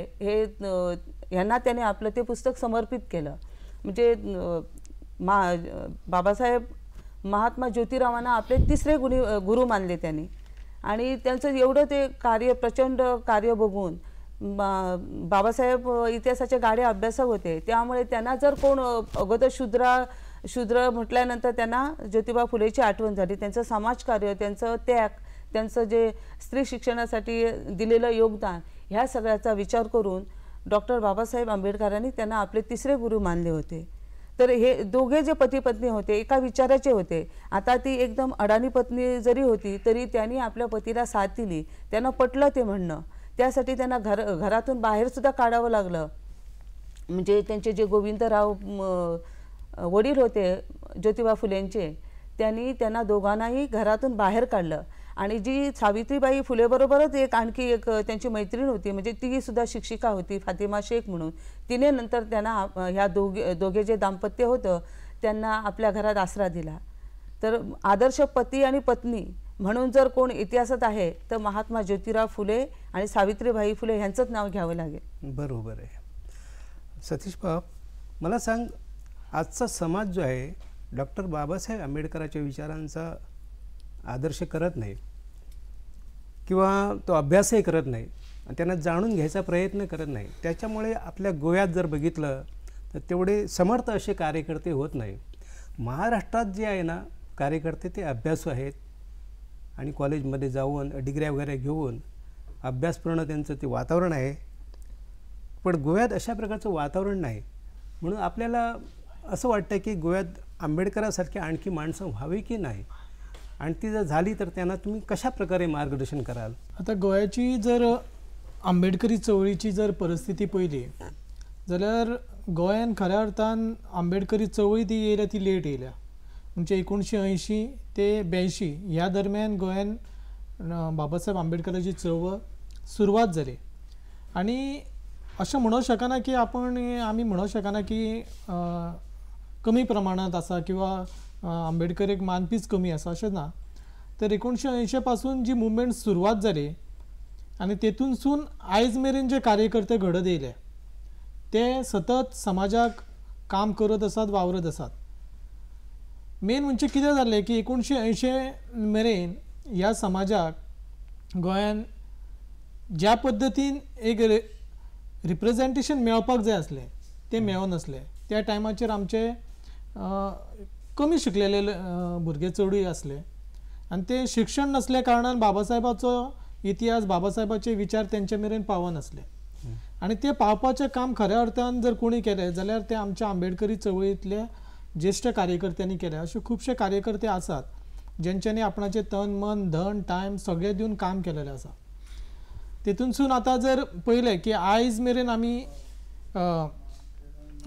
यांना त्याने आपलं ते पुस्तक समर्पित केलं. म्हणजे बाबासाहेब महात्मा ज्योतिरावांना आपले तिसरे गुरु मानले त्यांनी. आणि त्यांचं एवढं ते प्रचंड कार्य बघून बाबासाहेब इतिहासाचे गाढे अभ्यासक होते. त्यामुळे त्यांना जर कोण अगोदर शूद्र म्हटल्यानंतर त्यांना ज्योतिबा फुलेची आठवण झाली. त्यांचं समाजकार्य, त्यांचं त्याग, त्यांचं जे स्त्री शिक्षणासाठी दिलेलं योगदान, ह्या सगळ्याचा विचार करून डॉक्टर बाबासाहेब आंबेडकरांनी त्यांना आपले तिसरे गुरु मानले होते. तर हे दोघे जे पती पत्नी होते एका विचाराचे होते. आता ती एकदम अडाणी पत्नी जरी होती तरी त्यांनी आपल्या पतीला साथ दिली. त्यांना पटलं ते म्हणणं. त्यासाठी त्यांना घरातून बाहेरसुद्धा काढावं लागलं. म्हणजे त्यांचे जे गोविंदराव वडील होते ज्योतिबा फुलेंचे, त्यांना दोघांनाही घरातून बाहेर काढलं. आणि जी सावित्रीबाई फुलेबरोबरच आणखी एक त्यांची मैत्रीण होती, म्हणजे ती सुद्धा शिक्षिका होती, फातिमा शेख म्हणून. तिने नंतर त्यांना ह्या दोघे जे दाम्पत्य होतं त्यांना आपल्या घरात आसरा दिला. तर आदर्श पती आणि पत्नी म्हणून जर कोण इतिहासात आहे तर महात्मा ज्योतिराव फुले आणि सावित्रीबाई फुले यांचंच नाव घ्यावं लागेल. बरोबर आहे. सतीश बाब, मला सांग, आजचा समाज जो आहे डॉक्टर बाबासाहेब आंबेडकरांच्या विचारांचा आदर्श करत नाही किंवा तो अभ्यासही करत नाही आणि त्यांना जाणून घ्यायचा प्रयत्न करत नाही. त्याच्यामुळे आपल्या गोव्यात जर बघितलं तर तेवढे समर्थ असे कार्यकर्ते होत नाही. महाराष्ट्रात जे आहे ना कार्यकर्ते ते अभ्यासू आहेत आणि कॉलेजमध्ये जाऊन डिग्र्या वगैरे घेऊन अभ्यासपूर्ण त्यांचं ते वातावरण आहे. पण गोव्यात अशा प्रकारचं वातावरण नाही. म्हणून आपल्याला असं वाटतं की गोव्यात आंबेडकरांसारखी आणखी माणसं व्हावी की नाही. आणि ती जर झाली तर त्यांना तुम्ही कशा प्रकारे मार्गदर्शन कराल? आता गोंयाची जर आंबेडकरी चळवळीची जर परिस्थिती पळयली जाल्यार गोंयान खऱ्या अर्थान आंबेडकरी चळवळी ती येयल्या ती लेट येयल्या. म्हणजे 1980 ते 82 ह्या दरम्यान गोंयान बाबासाहेब आंबेडकराची चळवळ सुरवात जाली. आनी अशें म्हणूंक शकना की आमी म्हणूंक शकना की कमी प्रमाणात आसा किंवा आंबेडकरेक मानपीच कमी आसा, अशें ना. तर 1980 पासून जी मुवमेंट सुरवात जाली आनी तेतूनसून आयज मेरेन जे कार्यकर्ते घडत येयले ते सतत समाजाक काम करत आसात, वावरत आसात. मेन म्हणजे कितें जाल्लें की 1980 मेरेन ह्या समाजाक गोंयान ज्या पद्दतीन एक रिप्रेझेंटेशन मेळपाक जाय आसलें तें मेळनासलें. त्या टायमाचेर आमचे कमी शिकलेले भुरगे चडूय आसले आनी ते शिक्षण नसल्या कारणान बाबासाहेबाचो इतिहास, बाबासाहेबाचे विचार तेंचे मेरेन पावनासले. आनी ते पावपाचें काम खऱ्या अर्थान जर कोणी केलें जाल्यार ते आमच्या आंबेडकरी चळवळींतल्या ज्येश्ठ कार्यकर्त्यांनी केलें. अशे खुबशे कार्यकर्ते आसात जेंच्यांनी आपणाचें तन, मन, धन, टायम सगळें दिवन काम केलेलें आसा. तेतूनसून आतां जर पळयलें की आयज मेरेन आमी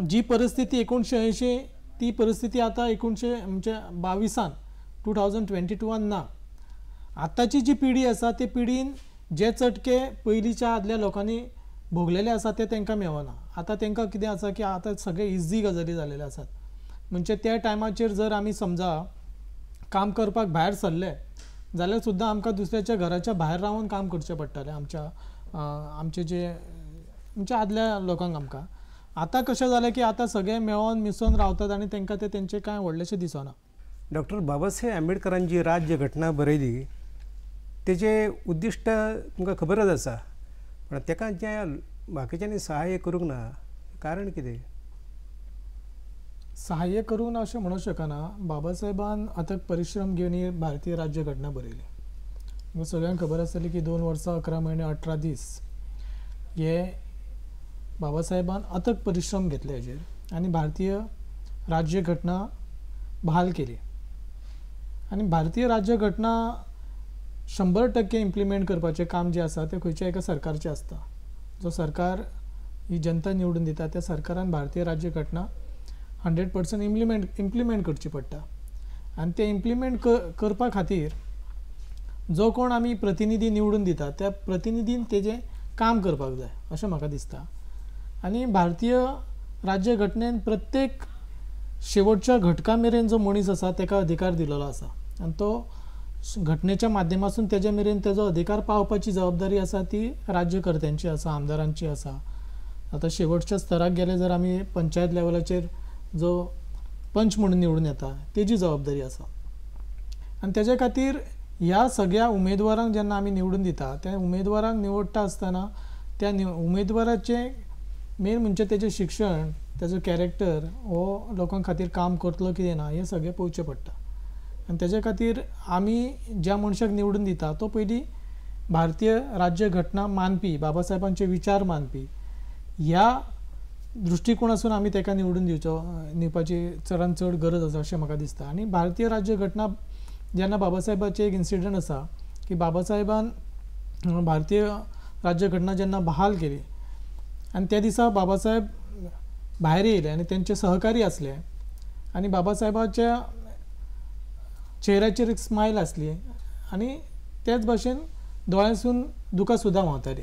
जी परिस्थिती 1980 ती परिस्थिती आतां 1922 2022 ना. आतांची जी पिढी आसा ते पिढीन जे चटके पयलींच्या आदल्या लोकांनी भोगलेले आसा ते तांकां मेळना. आतां तांकां कितें आसा की आतां सगळे इजी गजाली जालेले आसात. म्हणजे त्या टायमाचेर जर आमी समजा काम करपाक भायर सरले जाल्यार सुद्दां आमकां दुसऱ्याच्या घराच्या भायर रावन काम करचें पडटालें आमचे जे म्हणजे आदल्या लोकांक आमकां. आतां कशें जालें की आतां सगळे मेळोन मिसळून रावतात आनी तांकां ते तेंचें कांय व्हडलेशें दिसना. डॉक्टर बाबासाहेब आंबेडकरान जी राज्य घटना बरयली तेजें उद्दिश्ट तुमकां खबरच आसा, पण ताका जे बाकीच्यांनी सहाय्य करूंक ना, कारण कितें? सहाय्य करून अशें म्हणूंक शकना. बाबासाहेबान अथक परिश्रम घेवन ही भारतीय राज्य घटना बरयली. म्हाका सगळ्यांक खबर आसतली की 2 वर्सां 11 म्हयने 18 दीस हे बाबासाहेबान अथक परिश्रम घेतले हेजेर आनी भारतीय राज्य घटना बहाल केली. आनी भारतीय राज्य घटना 100% इम्प्लिमेंट करपाचें काम जें आसा तें खंयच्या एका सरकारचें आसता. जो सरकार ही जनता निवडून दिता त्या सरकारान भारतीय राज्य घटना 100% इम्प्लिमेंट करची पडटा. आनी ते इम्प्लिमेंट करपा खातीर जो कोण आमी प्रतिनिधी निवडून दिता त्या प्रतिनिधीन तेजें काम करपाक जाय अशें म्हाका दिसता. आनी भारतीय राज्य घटनेन प्रत्येक शेवटच्या घटका मेरेन जो मनीस आसा ताका अधिकार दिलेलो आसा आनी तो घटनेच्या माध्यमातून तेजे मेरेन तेजो अधिकार पावपाची जबाबदारी आसा ती राज्यकर्त्यांची आसा, आमदारांची आसा. आतां शेवटच्या स्तराक गेले जर आमी पंचायत लेवलाचेर जो पंच म्हणून निवडून येता तेजी जबाबदारी आसा. आनी तेजे खातीर ह्या सगळ्या उमेदवारांक जेन्ना आमी निवडून दिता त्या उमेदवारांक निवडटा आसतना त्या उमेदवाराचें मेन म्हणजे तेजें शिक्षण, तेजो कॅरेक्टर हो लोकां खातीर काम करतलो कितें ना हें सगळें पळोवचें पडटा. आनी तेजे खातीर आमी ज्या मनशाक निवडून दिता तो पयलीं भारतीय राज्य घटना मानपी, बाबासाहेबांचे विचार मानपी ह्या दृश्टिकोनासून आमी ताका निवडून दिवपाची चडांत चड गरज आसा अशें म्हाका दिसता. आनी भारतीय राज्य घटना जेन्ना बाबासाहेबाचें एक इन्सिडंट आसा की बाबासाहेबान भारतीय राज्य घटना जेन्ना बहाल केली आनी त्या दिसा बाबासाहेब भायर येयले आनी तेंचे सहकारी आसले आनी बाबासाहेबाच्या चेहऱ्याचेर एक स्मायल आसली आनी तेच भाशेन दोळ्यांसून दुकां सुद्दां व्हांवताली.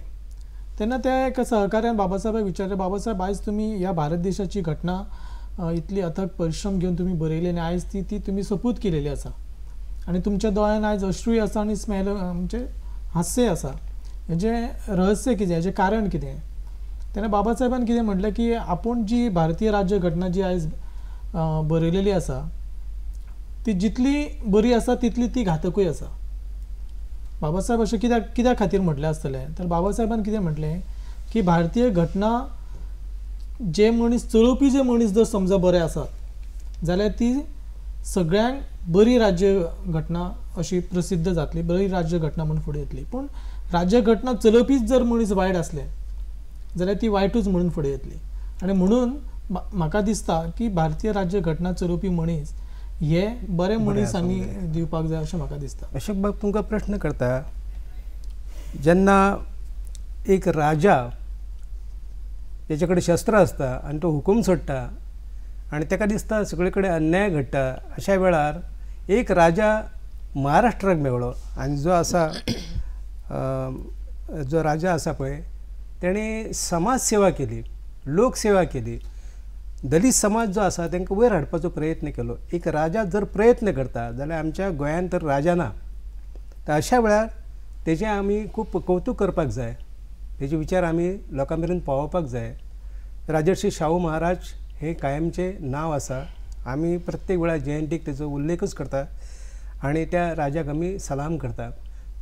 तेन्ना त्या एका सहकाऱ्यान बाबासाहेबाक विचारलें, बाबासाहेब आयज तुमी ह्या भारत देशाची घटना इतली अथक परिश्रम घेवन तुमी बरयली आनी आयज ती तुमी सपूत केलेली आसा आनी तुमच्या दोळ्यान आयज अश्रूय आसा आनी स्मायल म्हणजे हास्यय आसा. हेजें रहस्य कितें, हेजें कारण कितें? तेन्ना बाबासाहेबान कितें म्हटलें की आपूण जी भारतीय राज्य घटना जी आयज बरयलेली आसा ती जितली बरी आसा तितली ती घातकूय आसा. बाबासाहेब अशें कित्याक खातीर म्हटलें आसतलें तर बाबासाहेबान कितें म्हटलें की भारतीय घटना जे मनीस चलोवपी जे मनीस जर समजा बरे आसात जाल्यार ती सगळ्यांक बरी राज्य घटना अशी प्रसिद्ध जातली, बरी राज्य घटना म्हणून फुडें येतली. पूण राज्य घटना चलोवपीच जर मनीस वायट आसले जाल्यार ती वायटूच म्हणून फुडें येतली. आनी म्हणून म्हाका दिसता की भारतीय राज्य घटना चलोवपी मनीस हे बरे मनीस आमी दिवपाक जाय अशें म्हाका दिसता. अशोक बाब तुमकां प्रश्न करता, जेन्ना एक राजा तेचे कडेन शस्त्र आसता आनी तो हुकूम सोडटा आनी ताका दिसता सगळे कडेन अन्याय घडटा, अशा वेळार एक राजा महाराष्ट्राक मेळ्ळो आनी जो आसा जो राजा आसा पळय तेणें समाज सेवा केली, लोकसेवा केली, दलित समाज जो आसा तांकां वयर हाडपाचो प्रयत्न केलो. एक राजा जर प्रयत्न करता जाल्यार आमच्या गोंयांत तर राजा ना, तर अशा वेळार तेजें आमी खूब कौतूक करपाक जाय, तेजे विचार आमी लोकां मेरेन पावोवपाक जाय. राजर्षी शाहू महाराज हे कायमचे नांव आसा, आमी प्रत्येक वेळार जयंतीक तेचो उल्लेखच करता आनी त्या राजाक आमी सलाम करता.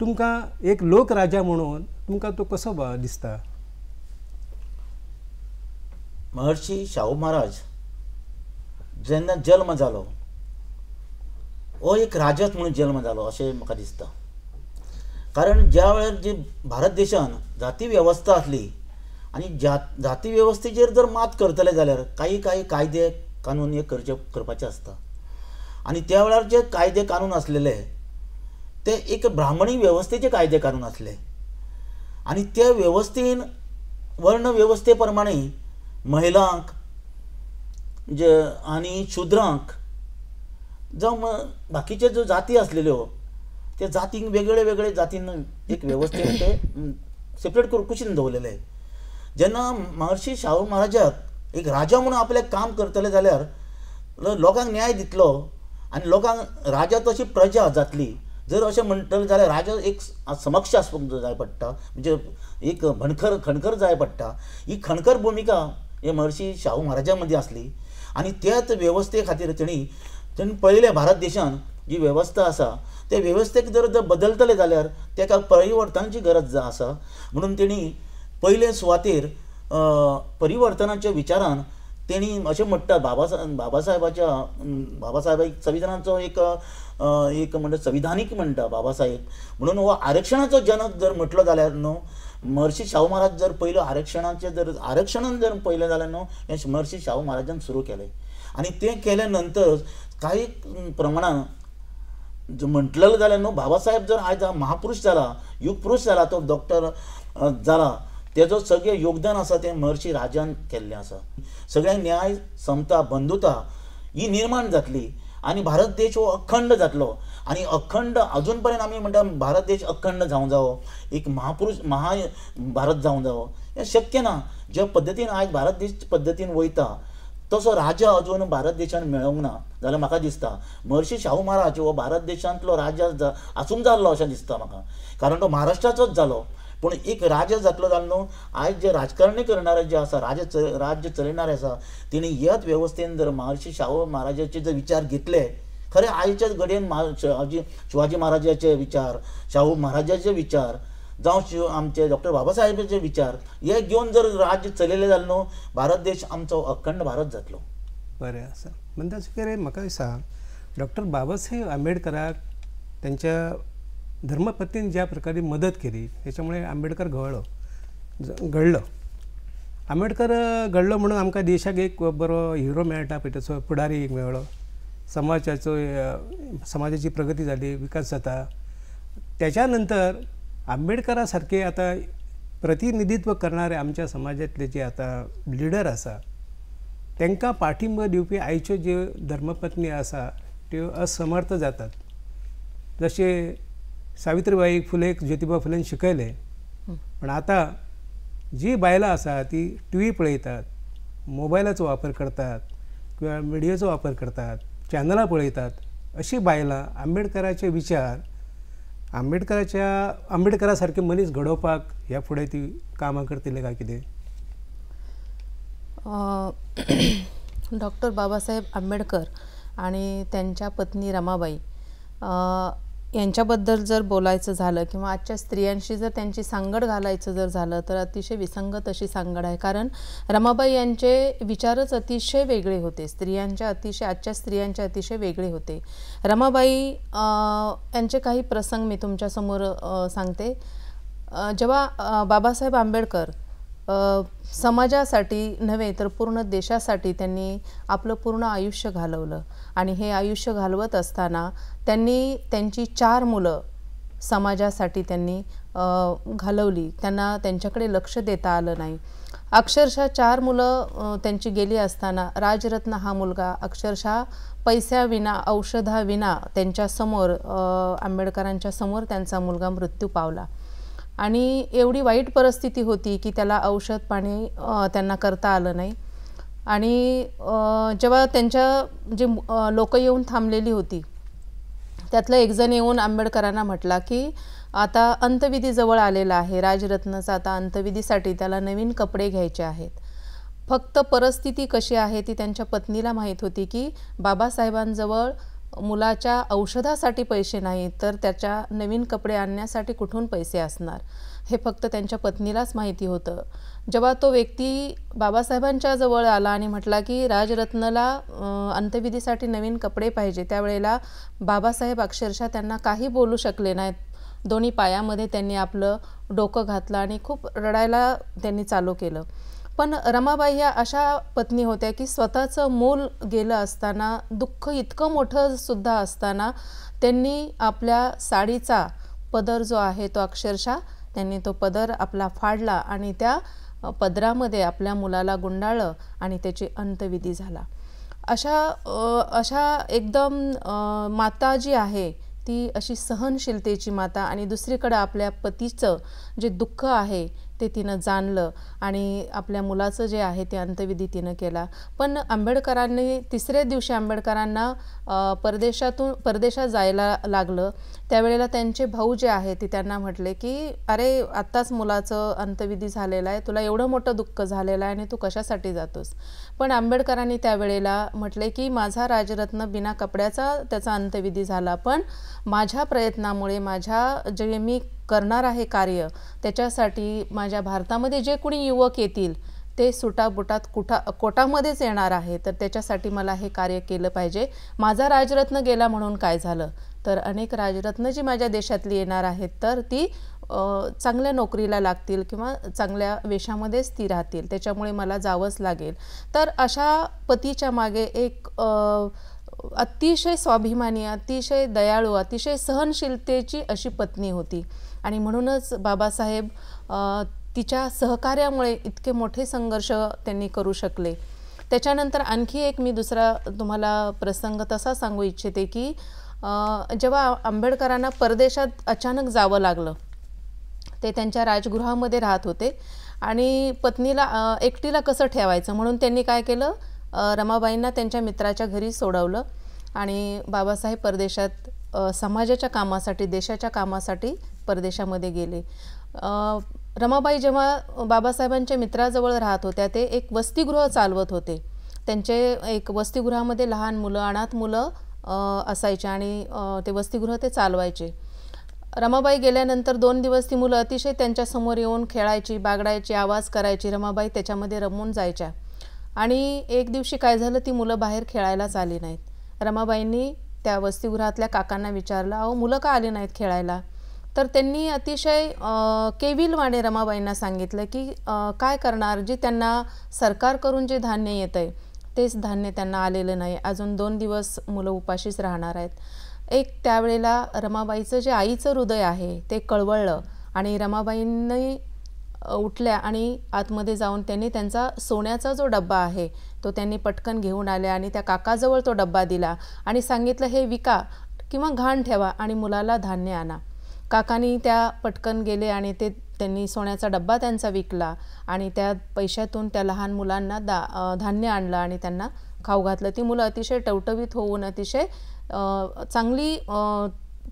तुमकां एक लोक राजा म्हणून तुमकां तो कसो दिसता? महर्षी शाहू महाराज जेन्ना जल्म जालो हो एक राजच म्हणून जल्म जालो अशें म्हाका दिसता. कारण ज्या वेळार जी भारत देशान जाती वेवस्था आसली आनी जाती वेवस्थेचेर जर मात करतले जाल्यार काही कायदे कानून हे करपाचे आसता. आनी त्या वेळार जे कायदे कानून आसलेले ते एक ब्राह्मणी वेवस्थेचे कायदे कानून आसले आनी त्या वेवस्थेन वर्ण वेवस्थे प्रमाणे महिलांक जे आनी शुद्रांक जावं बाकीचे ज्यो जाती आसलेल्यो त्या जातींक वेगळे वेगळे जातीन एक वेवस्थेन ते सेपरेट करून कुशीन दवरलेले. जेन्ना महर्षी शाहू महाराजाक एक राजा म्हणून आपलें काम करतले जाल्यार लोकांक न्याय दितलो आनी लोकांक राजा तशी प्रजा जातली. जर अशें म्हणटलें जाल्यार राजा एक समक्ष आसपाक जाय पडटा, म्हणजे एक खणकर जाय पडटा. ही खणकर भुमिका हे महर्षी शाहू महाराजा मदीं आसली आनी त्याच वेवस्थे खातीर तेणी पळयलें भारत देशान जी वेवस्था आसा ते वेवस्थेक जर बदलतले जाल्यार ताका परिवर्तनाची गरज आसा. म्हणून तेणी पयले सुवातेर परिवर्तनाच्या विचारान तेणी अशें म्हणटा बाबासाहेब संविधानाचो एक म्हणटा संविधानीक म्हणटा बाबासाहेब म्हणून हो आरक्षणाचो जनक जर म्हटलो जाल्यार न्हू महर्षी शाहू महाराज जर पयलो आरक्षणान जर पयलें जाल्यार न्हू हें महर्षी शाहू महाराजान सुरू केलें आनी तें केल्या नंतर काही प्रमाणान म्हटलें जाल्यार न्हू बाबासाहेब जर आयज महापुरुश जाला युग पुरुश जाला तो डॉक्टर जाला तेजो सगळें योगदान आसा तें महर्षी राजान केल्लें आसा. सगळ्यांक न्याय समता बंधुता ही निर्माण जातली आनी भारत देश हो अखंड जातलो आनी अखंड अजून पर्यंत आमी म्हणटा भारत देश अखंड जावं जावो एक महापुरुष भारत जावं जावो हें शक्य ना. ज्या पद्दतीन आयज भारत देश पद्दतीन वयता तसो राजा अजून भारत देशान मेळोंक ना जाल्यार म्हाका दिसता महर्षी शाहू महाराज हो भारत देशांतलो राजा आसूंक जाल्लो अशें दिसता म्हाका. कारण तो महाराष्ट्राचोच जालो पूण एक राजा जातलो जालो न्हू. आयज जे राजकारणी करणारे जे आसा राज्य चलयणारे आसा तेणी ह्याच वेवस्थेन जर महर्षी शाहू महाराजाचे जर विचार घेतले खरे आयच्या घडयेन शिवाजी महाराजाचे विचार शाहू महाराजाचे विचार जावं आमचे डॉक्टर बाबासाहेबाचे विचार हे घेवन जर राज्य चलयलें जालें न्हू भारत देश आमचो अखंड भारत जातलो. बरें आसा. म्हणटा कितें म्हाका सांग, डॉक्टर बाबासाहेब आंबेडकराक त्यांच्या धर्मपत्नीन ज्या प्रकारे मदत केली त्याच्यामुळे आंबेडकर घडलो. आंबेडकर घडलो म्हणून आमकां देशाक एक बरो हिरो मेळटा पळय तसो फुडारी एक मेळ्ळो. समाजाची प्रगती जाली, विकास जाता. त्याच्या नंतर आंबेडकरा सारखे आता प्रतिनिधित्व करणारे आमच्या समाजातले जे आता लिडर आसा तांकां पाठिंबो दिवपी आयच्यो ज्यो धर्मपत्नी आसा त्यो असमर्थ जातात. जशे सावित्रीबाई फुलेक ज्योतिबा फुलेन शिकयलें, पण आता जी बायलां आसा ती टी व्ही पळयतात, मोबायलाचो वापर करतात किंवा मिडियाचो वापर करतात, चॅनलां पळयतात. अशी बायलां आंबेडकराचे विचार आंबेडकरा सारके मनीस घडोवपाक ह्या फुडें ती कामां करतले काय कितें? डॉक्टर बाबासाहेब आंबेडकर आणि त्यांच्या पत्नी रमाबाई यांच्याबद्दल जर बोलायचं झालं किंवा आजच्या स्त्रियांशी जर त्यांची सांगड घालायचं जर झालं तर अतिशय विसंगत अशी सांगड आहे. कारण रमाबाई यांचे विचारच अतिशय वेगळे होते, आजच्या स्त्रियांचे अतिशय वेगळे होते. रमाबाई यांचे काही प्रसंग मी तुमच्यासमोर सांगते. जेव्हा बाबासाहेब आंबेडकर समाजासाठी नव्हे तर पूर्ण देशासाठी त्यांनी आपलं पूर्ण आयुष्य घालवलं आणि हे आयुष्य घालवत असताना त्यांनी त्यांची 4 मुलं समाजासाठी त्यांनी घालवली. त्यांना त्यांच्याकडे लक्ष देता आलं नाही. अक्षरशः 4 मुलं त्यांची गेली असताना राजरत्न हा मुलगा अक्षरशः पैशाविना औषधाविना त्यांच्यासमोर आंबेडकरांच्या समोर त्यांचा मुलगा मृत्यू पावला आणि एवढी वाईट परिस्थिती होती की त्याला औषध पाणी त्यांना करता आलं नाही. आणि जेव्हा त्यांच्या जे लोक येऊन थांबलेली होती त्यातला एक जण येऊन आंबेडकरांना म्हटला की आता अंतविधी जवळ आलेला आहे, राजरत्नचा आता अंतविधीसाठी त्याला नवीन कपडे घ्यायचे आहेत. फक्त परिस्थिती कशी आहे ती त्यांच्या पत्नीला माहीत होती की बाबासाहेबांजवळ मुलाच्या औषधासाठी पैसे नाहीत तर त्याच्या नवीन कपडे आणण्यासाठी कुठून पैसे असणार हे फक्त त्यांच्या पत्नीलाच माहिती होतं. जेव्हा तो व्यक्ती बाबासाहेबांच्या जवळ आला आणि म्हटला की राजरत्नला अंत्यविधीसाठी नवीन कपडे पाहिजे, त्यावेळेला बाबासाहेब अक्षरशः त्यांना काही बोलू शकले नाहीत. दोन्ही पायामध्ये त्यांनी आपलं डोकं घातलं आणि खूप रडायला त्यांनी चालू केलं. पण रमाबाई ह्या अशा पत्नी होत्या की स्वतःचं मूल गेलं असताना, दुःख इतकं मोठं सुद्धा असताना त्यांनी आपल्या साडीचा पदर जो आहे तो अक्षरशः त्यांनी तो पदर आपला फाडला आणि त्या पदरामध्ये आपल्या मुलाला गुंडाळलं आणि त्याची अंत्यविधी झाला. अशा एकदम माता जी आहे ती अशी सहनशीलतेची माता आणि दुसरीकडे आपल्या पतीचं जे दुःख आहे ते तिनं जाणलं आणि आपल्या मुलाचं जे आहे ते अंत्यविधी तिनं केला. पण आंबेडकरांनी 3ऱ्या दिवशी आंबेडकरांना परदेशात जायला लागलं. त्यावेळेला त्यांचे भाऊ जे आहे ते त्यांना म्हटले की अरे आत्ताच मुलाचं अंत्यविधी झालेला आहे, तुला एवढं मोठं दुःख झालेलं आहे आणि तू कशासाठी जातोस. पण आंबेडकरांनी त्यावेळेला म्हटले की माझा राजरत्न बिना कपड्याचा त्याचा अंत्यविधी झाला, पण माझ्या प्रयत्नामुळे माझ्या जे मी करणार आहे कार्य त्याच्यासाठी माझ्या भारतामध्ये जे कोणी युवक येतील ते सुटाबुटात कोटामध्येच येणार आहे, तर त्याच्यासाठी मला हे कार्य केलं पाहिजे. माझा राजरत्न गेला म्हणून काय झालं, तर अनेक राजरत्न जी माझ्या देशातली येणार आहेत तर ती चांगल्या नोकरीला लागतील किंवा चांगल्या वेशामध्येच ती राहतील, त्याच्यामुळे मला जावंच लागेल. तर अशा पतीच्या मागे एक अतिशय स्वाभिमानी, अतिशय दयाळू, अतिशय सहनशीलतेची अशी पत्नी होती आणि म्हणूनच बाबासाहेब तिच्या सहकार्यामुळे इतके मोठे संघर्ष त्यांनी करू शकले. त्याच्यानंतर आणखी एक मी दुसरा तुम्हाला प्रसंग तसा सांगू इच्छिते की जेव्हा आंबेडकरांना परदेशात अचानक जावं लागलं, ते त्यांच्या राजगृहामध्ये राहत होते आणि पत्नीला एकटीला कसं ठेवायचं म्हणून त्यांनी काय केलं, रमाबाईंना त्यांच्या मित्राच्या घरी सोडवलं आणि बाबासाहेब परदेशात समाजाच्या कामासाठी, देशाच्या कामासाठी परदेशामध्ये गेले. रमाबाई जेव्हा बाबासाहेबांच्या मित्राजवळ राहत होत्या ते एक वसतिगृह चालवत होते. त्यांचे एक वसतिगृहामध्ये लहान मुलं, अनाथ मुलं असायचे आणि ते वसतिगृह ते चालवायचे. रमाबाई गेल्यानंतर 2 दिवस ती मुलं अतिशय त्यांच्यासमोर येऊन खेळायची, बागडायची, आवाज करायची. रमाबाई त्याच्यामध्ये रमून जायच्या आणि एक दिवशी काय झालं, ती मुलं बाहेर खेळायलाच आली नाहीत. रमाबाईंनी त्या वसतिगृहातल्या काकांना विचारलं, अहो मुलं का आली नाहीत खेळायला. तर त्यांनी अतिशय केविलवाणे रमाबाईंना सांगितलं की काय करणार, जे त्यांना सरकारकडून जे धान्य येतं आहे तेच धान्य त्यांना आलेलं नाही, अजून 2 दिवस मुलं उपाशीच राहणार आहेत. एक त्यावेळेला रमाबाईचं जे आईचं हृदय आहे ते कळवळलं आणि रमाबाईंनी उठल्या आणि आतमध्ये जाऊन त्यांनी त्यांचा सोन्याचा जो डब्बा आहे तो त्यांनी पटकन घेऊन आल्या आणि त्या काकाजवळ तो डब्बा दिला आणि सांगितलं हे विका किंवा घाण ठेवा आणि मुलाला धान्य आणा. काकानी त्या पटकन गेले आणि त्यांनी सोन्याचा डब्बा त्यांचा विकला आणि त्या पैशातून त्या लहान मुलांना धान्य आणलं आणि त्यांना खाऊ घातलं. ती मुलं अतिशय टवटवीत होऊन अतिशय चांगली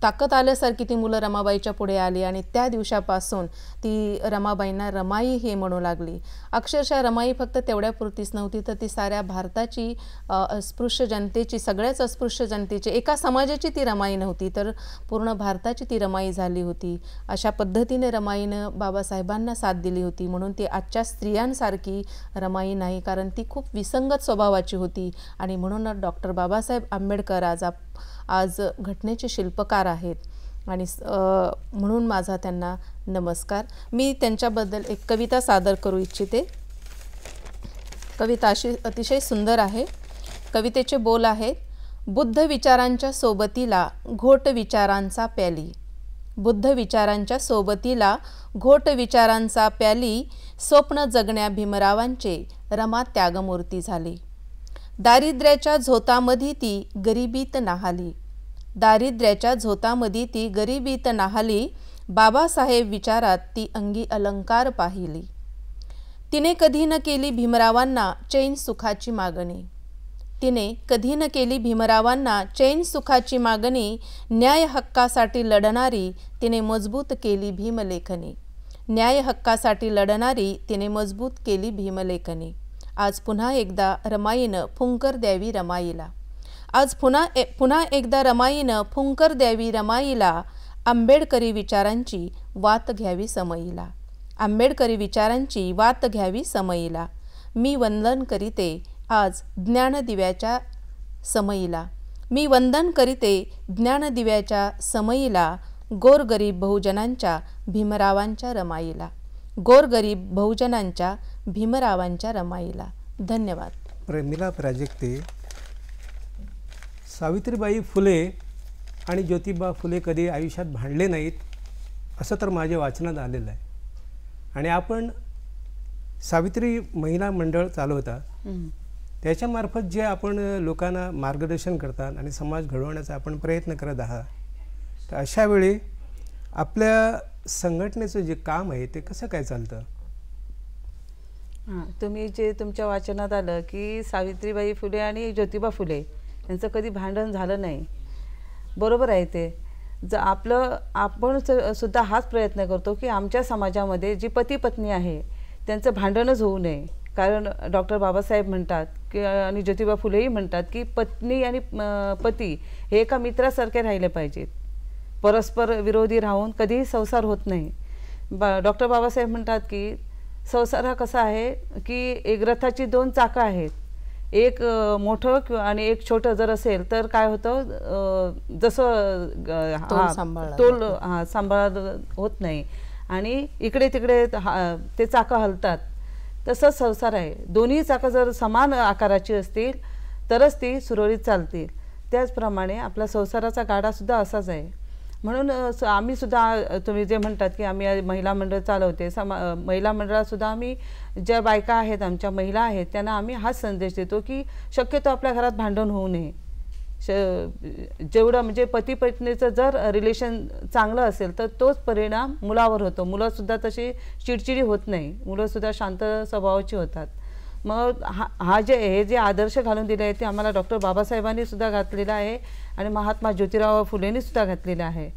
ताकद आल्यासारखी ती मुलं रमाबाईच्या पुढे आली आणि त्या दिवसापासून ती रमाबाईंना रमाई हे म्हणू लागली. अक्षरशः रमाई फक्त तेवढ्यापुरतीच नव्हती तर ती साऱ्या भारताची अस्पृश्य जनतेची, सगळ्याच अस्पृश्य जनतेची, एका समाजाची ती रमाई नव्हती तर पूर्ण भारताची ती रमाई झाली होती. अशा पद्धतीने रमाईनं बाबासाहेबांना साथ दिली होती. म्हणून ती आजच्या स्त्रियांसारखी रमाई नाही, कारण ती खूप विसंगत स्वभावाची होती आणि म्हणून डॉक्टर बाबासाहेब आंबेडकर आज घटनेचे शिल्पकार आहेत. आणि म्हणून माझा त्यांना नमस्कार. मी त्यांच्याबद्दल एक कविता सादर करू इच्छिते. कविता अशी अतिशय सुंदर आहे. कवितेचे बोल आहेत: बुद्ध विचारांच्या सोबतीला घोट विचारांचा प्याली, बुद्ध विचारांच्या सोबतीला घोट विचारांचा प्याली, स्वप्न जगण्या भीमरावांचे रमा त्यागमूर्ती झाली. दारिद्र्याच्या झोतामध्ये ती गरिबीत नाहाली, दारिद्र्याच्या झोतामध्ये ती गरिबीत नाहाली, बाबासाहेब विचारात ती अंगी अलंकार पाहिली. तिने कधी न केली भीमरावांना चैन सुखाची मागणी, तिने कधी न केली भीमरावांना चैन सुखाची मागणी, न्याय हक्कासाठी लढणारी तिने मजबूत केली भीमलेखनी, न्याय हक्कासाठी लढणारी तिने मजबूत केली भीमलेखनी. आज पुन्हा एकदा रमाईनं फुंकर द्यावी रमाईला, आज पुन्हा एकदा रमाईनं फुंकर द्यावी रमाईला, आंबेडकरी विचारांची वात घ्यावी समईला, आंबेडकरी विचारांची वात घ्यावी समईला. मी वंदन करीते आज ज्ञानदिव्याच्या समईला, मी वंदन करीते ज्ञानदिव्याच्या समईला, गोरगरीब बहुजनांच्या भीमरावांच्या रमाईला, गोरगरीब बहुजनांच्या भीमरावांच्या रमाईला. धन्यवाद. प्रेमिला प्राजक्ते, सावित्रीबाई फुले आणि ज्योतिबा फुले कधी आयुष्यात भांडले नाहीत असं तर माझ्या वाचनात आलेलं आहे. आणि आपण सावित्री महिला मंडळ चालवता, त्याच्यामार्फत जे आपण लोकांना मार्गदर्शन करतात आणि समाज घडवण्याचा आपण प्रयत्न करत आहात, तर अशा वेळी आपल्या संघटनेचं जे काम आहे ते कसं काय चालतं? तुम्ही जे तुमच्या वाचनात आलं की सावित्रीबाई फुले आणि ज्योतिबा फुले यांचं कधी भांडण झालं नाही, बरोबर आहे ते. आपण सुद्धा हाच प्रयत्न करतो की आमच्या समाजामध्ये जी पती पत्नी आहे त्यांचं भांडणच होऊ नये. कारण डॉक्टर बाबासाहेब म्हणतात की आणि ज्योतिबा फुलेही म्हणतात की पत्नी आणि पती हे एका मित्रासारखे राहिले पाहिजेत, परस्पर विरोधी राहून कधीही संसार होत नाही. डॉक्टर बाबासाहेब म्हणतात की संसार हा कसा आहे की एक रथाची दोन चाकं आहेत, एक मोठं आणि एक छोटं जर असेल तर काय होतं, जसं तोल सांभाळ होत नाही आणि इकडे तिकडे ते चाकं हलतात. तसंच संसार आहे, दोन्ही चाकं जर समान आकाराची असतील तरच ती सुरळीत चालतील. त्याचप्रमाणे आपला संसाराचा गाडासुद्धा असाच आहे. म्हणून आम्ही सुद्धा तुम्ही जे म्हणतात की आम्ही महिला मंडळ चालवते, महिला मंडळातसुद्धा आम्ही ज्या बायका आहेत, आमच्या महिला आहेत, त्यांना आम्ही हाच संदेश देतो की शक्यतो आपल्या घरात भांडण होऊ नये. जेवढं म्हणजे पती पत्नीचं जर रिलेशन चांगलं असेल तर तोच परिणाम मुलावर होतो. मुलंसुद्धा तशी चिडचिडी होत नाही, मुलंसुद्धा शांत स्वभावाची होतात. मग हे जे आदर्श घालून दिले आहेत ते आम्हाला डॉक्टर बाबासाहेबांनी सुद्धा घातलेलं आहे आणि महात्मा ज्योतिराव फुलेंनी सुद्धा घातलेलं आहे.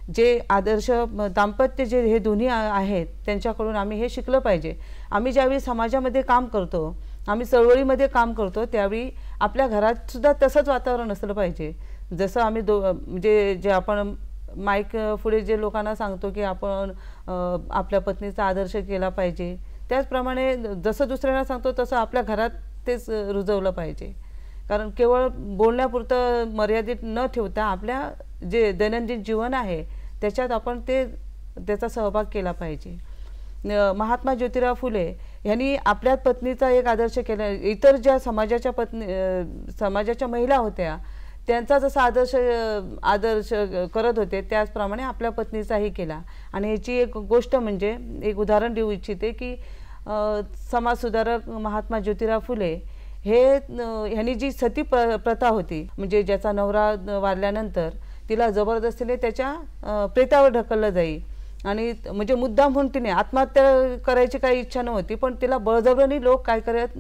जे आदर्श दाम्पत्य जे हे दोन्ही आहेत त्यांच्याकडून आम्ही हे शिकलं पाहिजे. आम्ही ज्यावेळी समाजामध्ये काम करतो, आम्ही चळवळीमध्ये काम करतो, त्यावेळी आपल्या घरात सुद्धा तसंच वातावरण असलं पाहिजे. जसं आम्ही म्हणजे जे आपण माईक पुढे जे लोकांना सांगतो की आपण आपल्या पत्नीचा आदर्श केला पाहिजे, त्याचप्रमाणे जसं दुसऱ्यांना सांगतो तसं आपल्या घरात तेच रुजवलं पाहिजे. कारण केवळ बोलण्यापुरतं मर्यादित न ठेवता आपल्या जे दैनंदिन जीवन आहे त्याच्यात आपण त्याचा सहभाग केला पाहिजे. महात्मा ज्योतिराव फुले यांनी आपल्या पत्नीचा एक आदर्श केला. इतर ज्या समाजाच्या महिला होत्या त्यांचा जसा आदर्श करत होते त्याचप्रमाणे आपल्या पत्नीचाही केला. आणि ह्याची एक गोष्ट म्हणजे एक उदाहरण देऊ इच्छिते की समाजसुधारक महात्मा ज्योतिराव फुले ह्यांनी जी सती प्रथा होती, म्हणजे ज्याचा नवरा वारल्यानंतर तिला जबरदस्तीने त्याच्या प्रेतावर ढकललं जाई आणि म्हणजे मुद्दाम म्हणून तिने आत्महत्या करायची काही इच्छा नव्हती, पण तिला बळजबरीने लोक काय करत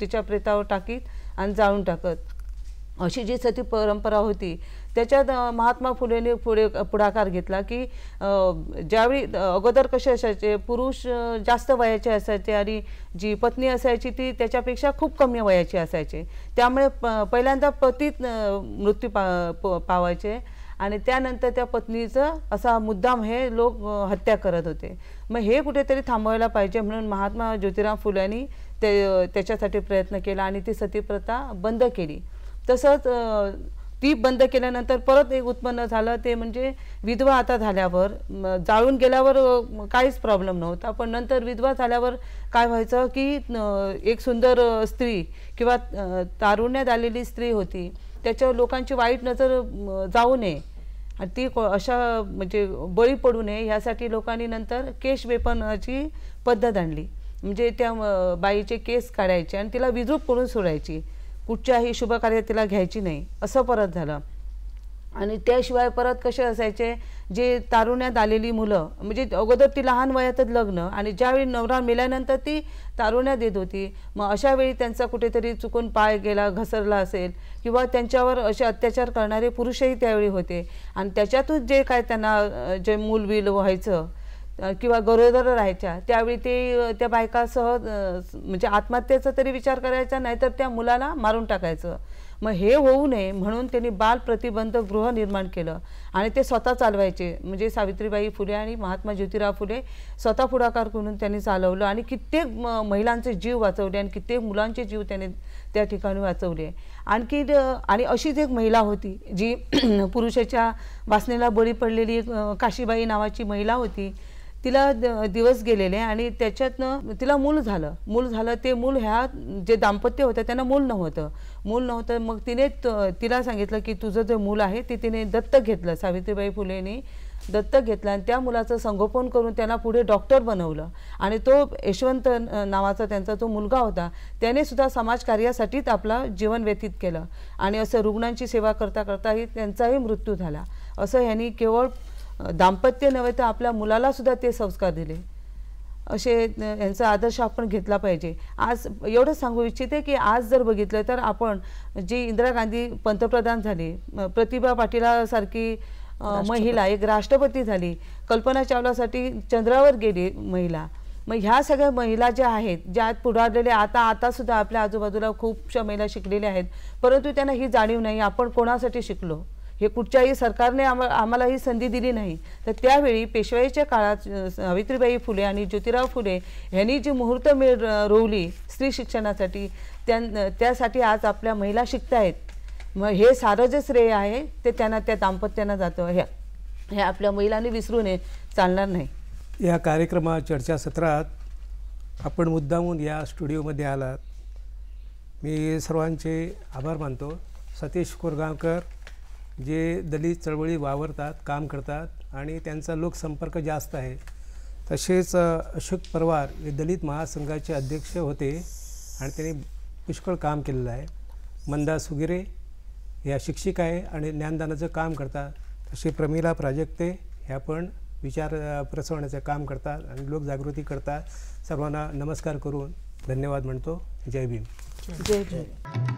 तिच्या प्रेतावर टाकीत आणि जाळून टाकत. अशी जी सती परंपरा होती त्याच्यात महात्मा फुलेंनी पुढाकार घेतला की ज्यावेळी अगोदर कसे असायचे, पुरुष जास्त वयाचे असायचे आणि जी पत्नी असायची ती त्याच्यापेक्षा खूप कमी वयाची असायचे. त्यामुळे पहिल्यांदा पतीत मृत्यू पावायचे आणि त्यानंतर त्या पत्नीचं असा मुद्दाम हे लोक हत्या करत होते. मग हे कुठेतरी थांबवायला पाहिजे म्हणून महात्मा ज्योतिराव फुल्यांनी त्याच्यासाठी प्रयत्न केला आणि ती सती प्रथा बंद केली. तसंच ती बंद केल्यानंतर परत एक उत्पन्न झालं ते म्हणजे विधवा आता झाल्यावर जाळून गेल्यावर काहीच प्रॉब्लेम नव्हता, पण नंतर विधवा झाल्यावर काय व्हायचं की एक सुंदर स्त्री किंवा तारुण्यात आलेली स्त्री होती, त्याच्यावर लोकांची वाईट नजर जाऊ नये आणि ती अशा म्हणजे बळी पडू नये ह्यासाठी लोकांनी नंतर केश वेपनाची पद्धत आणली. म्हणजे त्या बाईचे केस काढायचे आणि तिला विद्रूप करून सोडायची, कुठच्याही शुभकार्यात तिला घ्यायची नाही, असं परत झालं. आणि त्याशिवाय परत कसे असायचे, जे तारुण्यात आलेली मुलं म्हणजे अगोदर ती लहान वयातच लग्न आणि ज्यावेळी नवरा मेल्यानंतर ती तारुण्यात येत होती, मग अशा वेळी त्यांचा कुठेतरी चुकून पाय गेला घसरला असेल किंवा त्यांच्यावर असे अत्याचार करणारे पुरुषही त्यावेळी होते आणि त्याच्यातून जे काय त्यांना जे मूलबिल व्हायचं किंवा गरोदर राहायच्या त्यावेळी ते त्या बायका सहज म्हणजे आत्महत्येचा तरी विचार करायचा, नाहीतर त्या मुलाला मारून टाकायचं. मग हे होऊ नये म्हणून त्यांनी बाल प्रतिबंधक गृह निर्माण केलं आणि ते स्वतः चालवायचे. म्हणजे सावित्रीबाई फुले आणि महात्मा ज्योतिराव फुले स्वतः पुढाकार करून त्यांनी चालवलं आणि कित्येक महिलांचे जीव वाचवले आणि कित्येक मुलांचे जीव त्याने त्या ठिकाणी वाचवले. आणखी आणि अशीच एक महिला होती जी पुरुषाच्या वासनेला बळी पडलेली, काशीबाई नावाची महिला होती. तिला दिवस गेलेले आणि त्याच्यातनं तिला मूल झालं. ते मूल ह्या जे दाम्पत्य होतं त्यांना मूल नव्हतं. मग तिने तिला सांगितलं की तुझं जे मूल आहे ते तिने दत्तक घेतलं. सावित्रीबाई फुलेंनी दत्तक घेतलं आणि त्या मुलाचं संगोपन करून त्यांना पुढे डॉक्टर बनवलं आणि तो यशवंत नावाचा त्यांचा तो मुलगा होता, त्याने सुद्धा समाजकार्यासाठीच आपला जीवन व्यतीत केलं आणि असं रुग्णांची सेवा करता करताही त्यांचाही मृत्यू झाला. असं ह्यांनी केवळ दाम्पत्य नव्हे तर आपल्या मुलाला सुद्धा ते संस्कार दिले. असे यांचा आदर्श आपण घेतला पाहिजे. आज एवढं सांगू इच्छिते की आज जर बघितलं तर आपण जी इंदिरा गांधी पंतप्रधान झाली, प्रतिभा पाटीलासारखी महिला एक राष्ट्रपती झाली, कल्पना चावलासाठी चंद्रावर गेली महिला, मग ह्या सगळ्या महिला ज्या आहेत ज्या पुढारलेल्या आता सुद्धा आपल्या आजूबाजूला खूपशा महिला शिकलेल्या आहेत, परंतु त्यांना ही जाणीव नाही आपण कोणासाठी शिकलो, हे कुठच्याही सरकारने आम्हाला ही संधी दिली नाही. तर त्यावेळी पेशवाईच्या काळात सावित्रीबाई फुले आणि ज्योतिराव फुले यांनी जी मुहूर्तमेढ रोवली स्त्री शिक्षणासाठी, त्यासाठी आज आपल्या महिला शिकतायत. मग हे सारं जे श्रेय आहे ते त्यांना त्या दाम्पत्यांना जातं. हे आपल्या महिलांनी विसरू नये, चालणार नाही. या चर्चासत्रात आपण मुद्दामून या स्टुडिओमध्ये आलात, मी सर्वांचे आभार मानतो. सतीश कोरगावकर जे दलित चळवळी वावरतात, काम करतात आणि त्यांचा लोकसंपर्क जास्त आहे. तसेच अशोक पवार हे दलित महासंघाचे अध्यक्ष होते आणि त्यांनी पुष्कळ काम केलेलं आहे. मंदा सुगिरे या शिक्षिका आहे आणि ज्ञानदानाचं काम करतात. तसे प्रमिला प्राजक्ते ह्या पण विचार प्रसवण्याचं काम करतात आणि लोकजागृती करतात. सर्वांना नमस्कार करून धन्यवाद म्हणतो. जय भीम. जय भीम.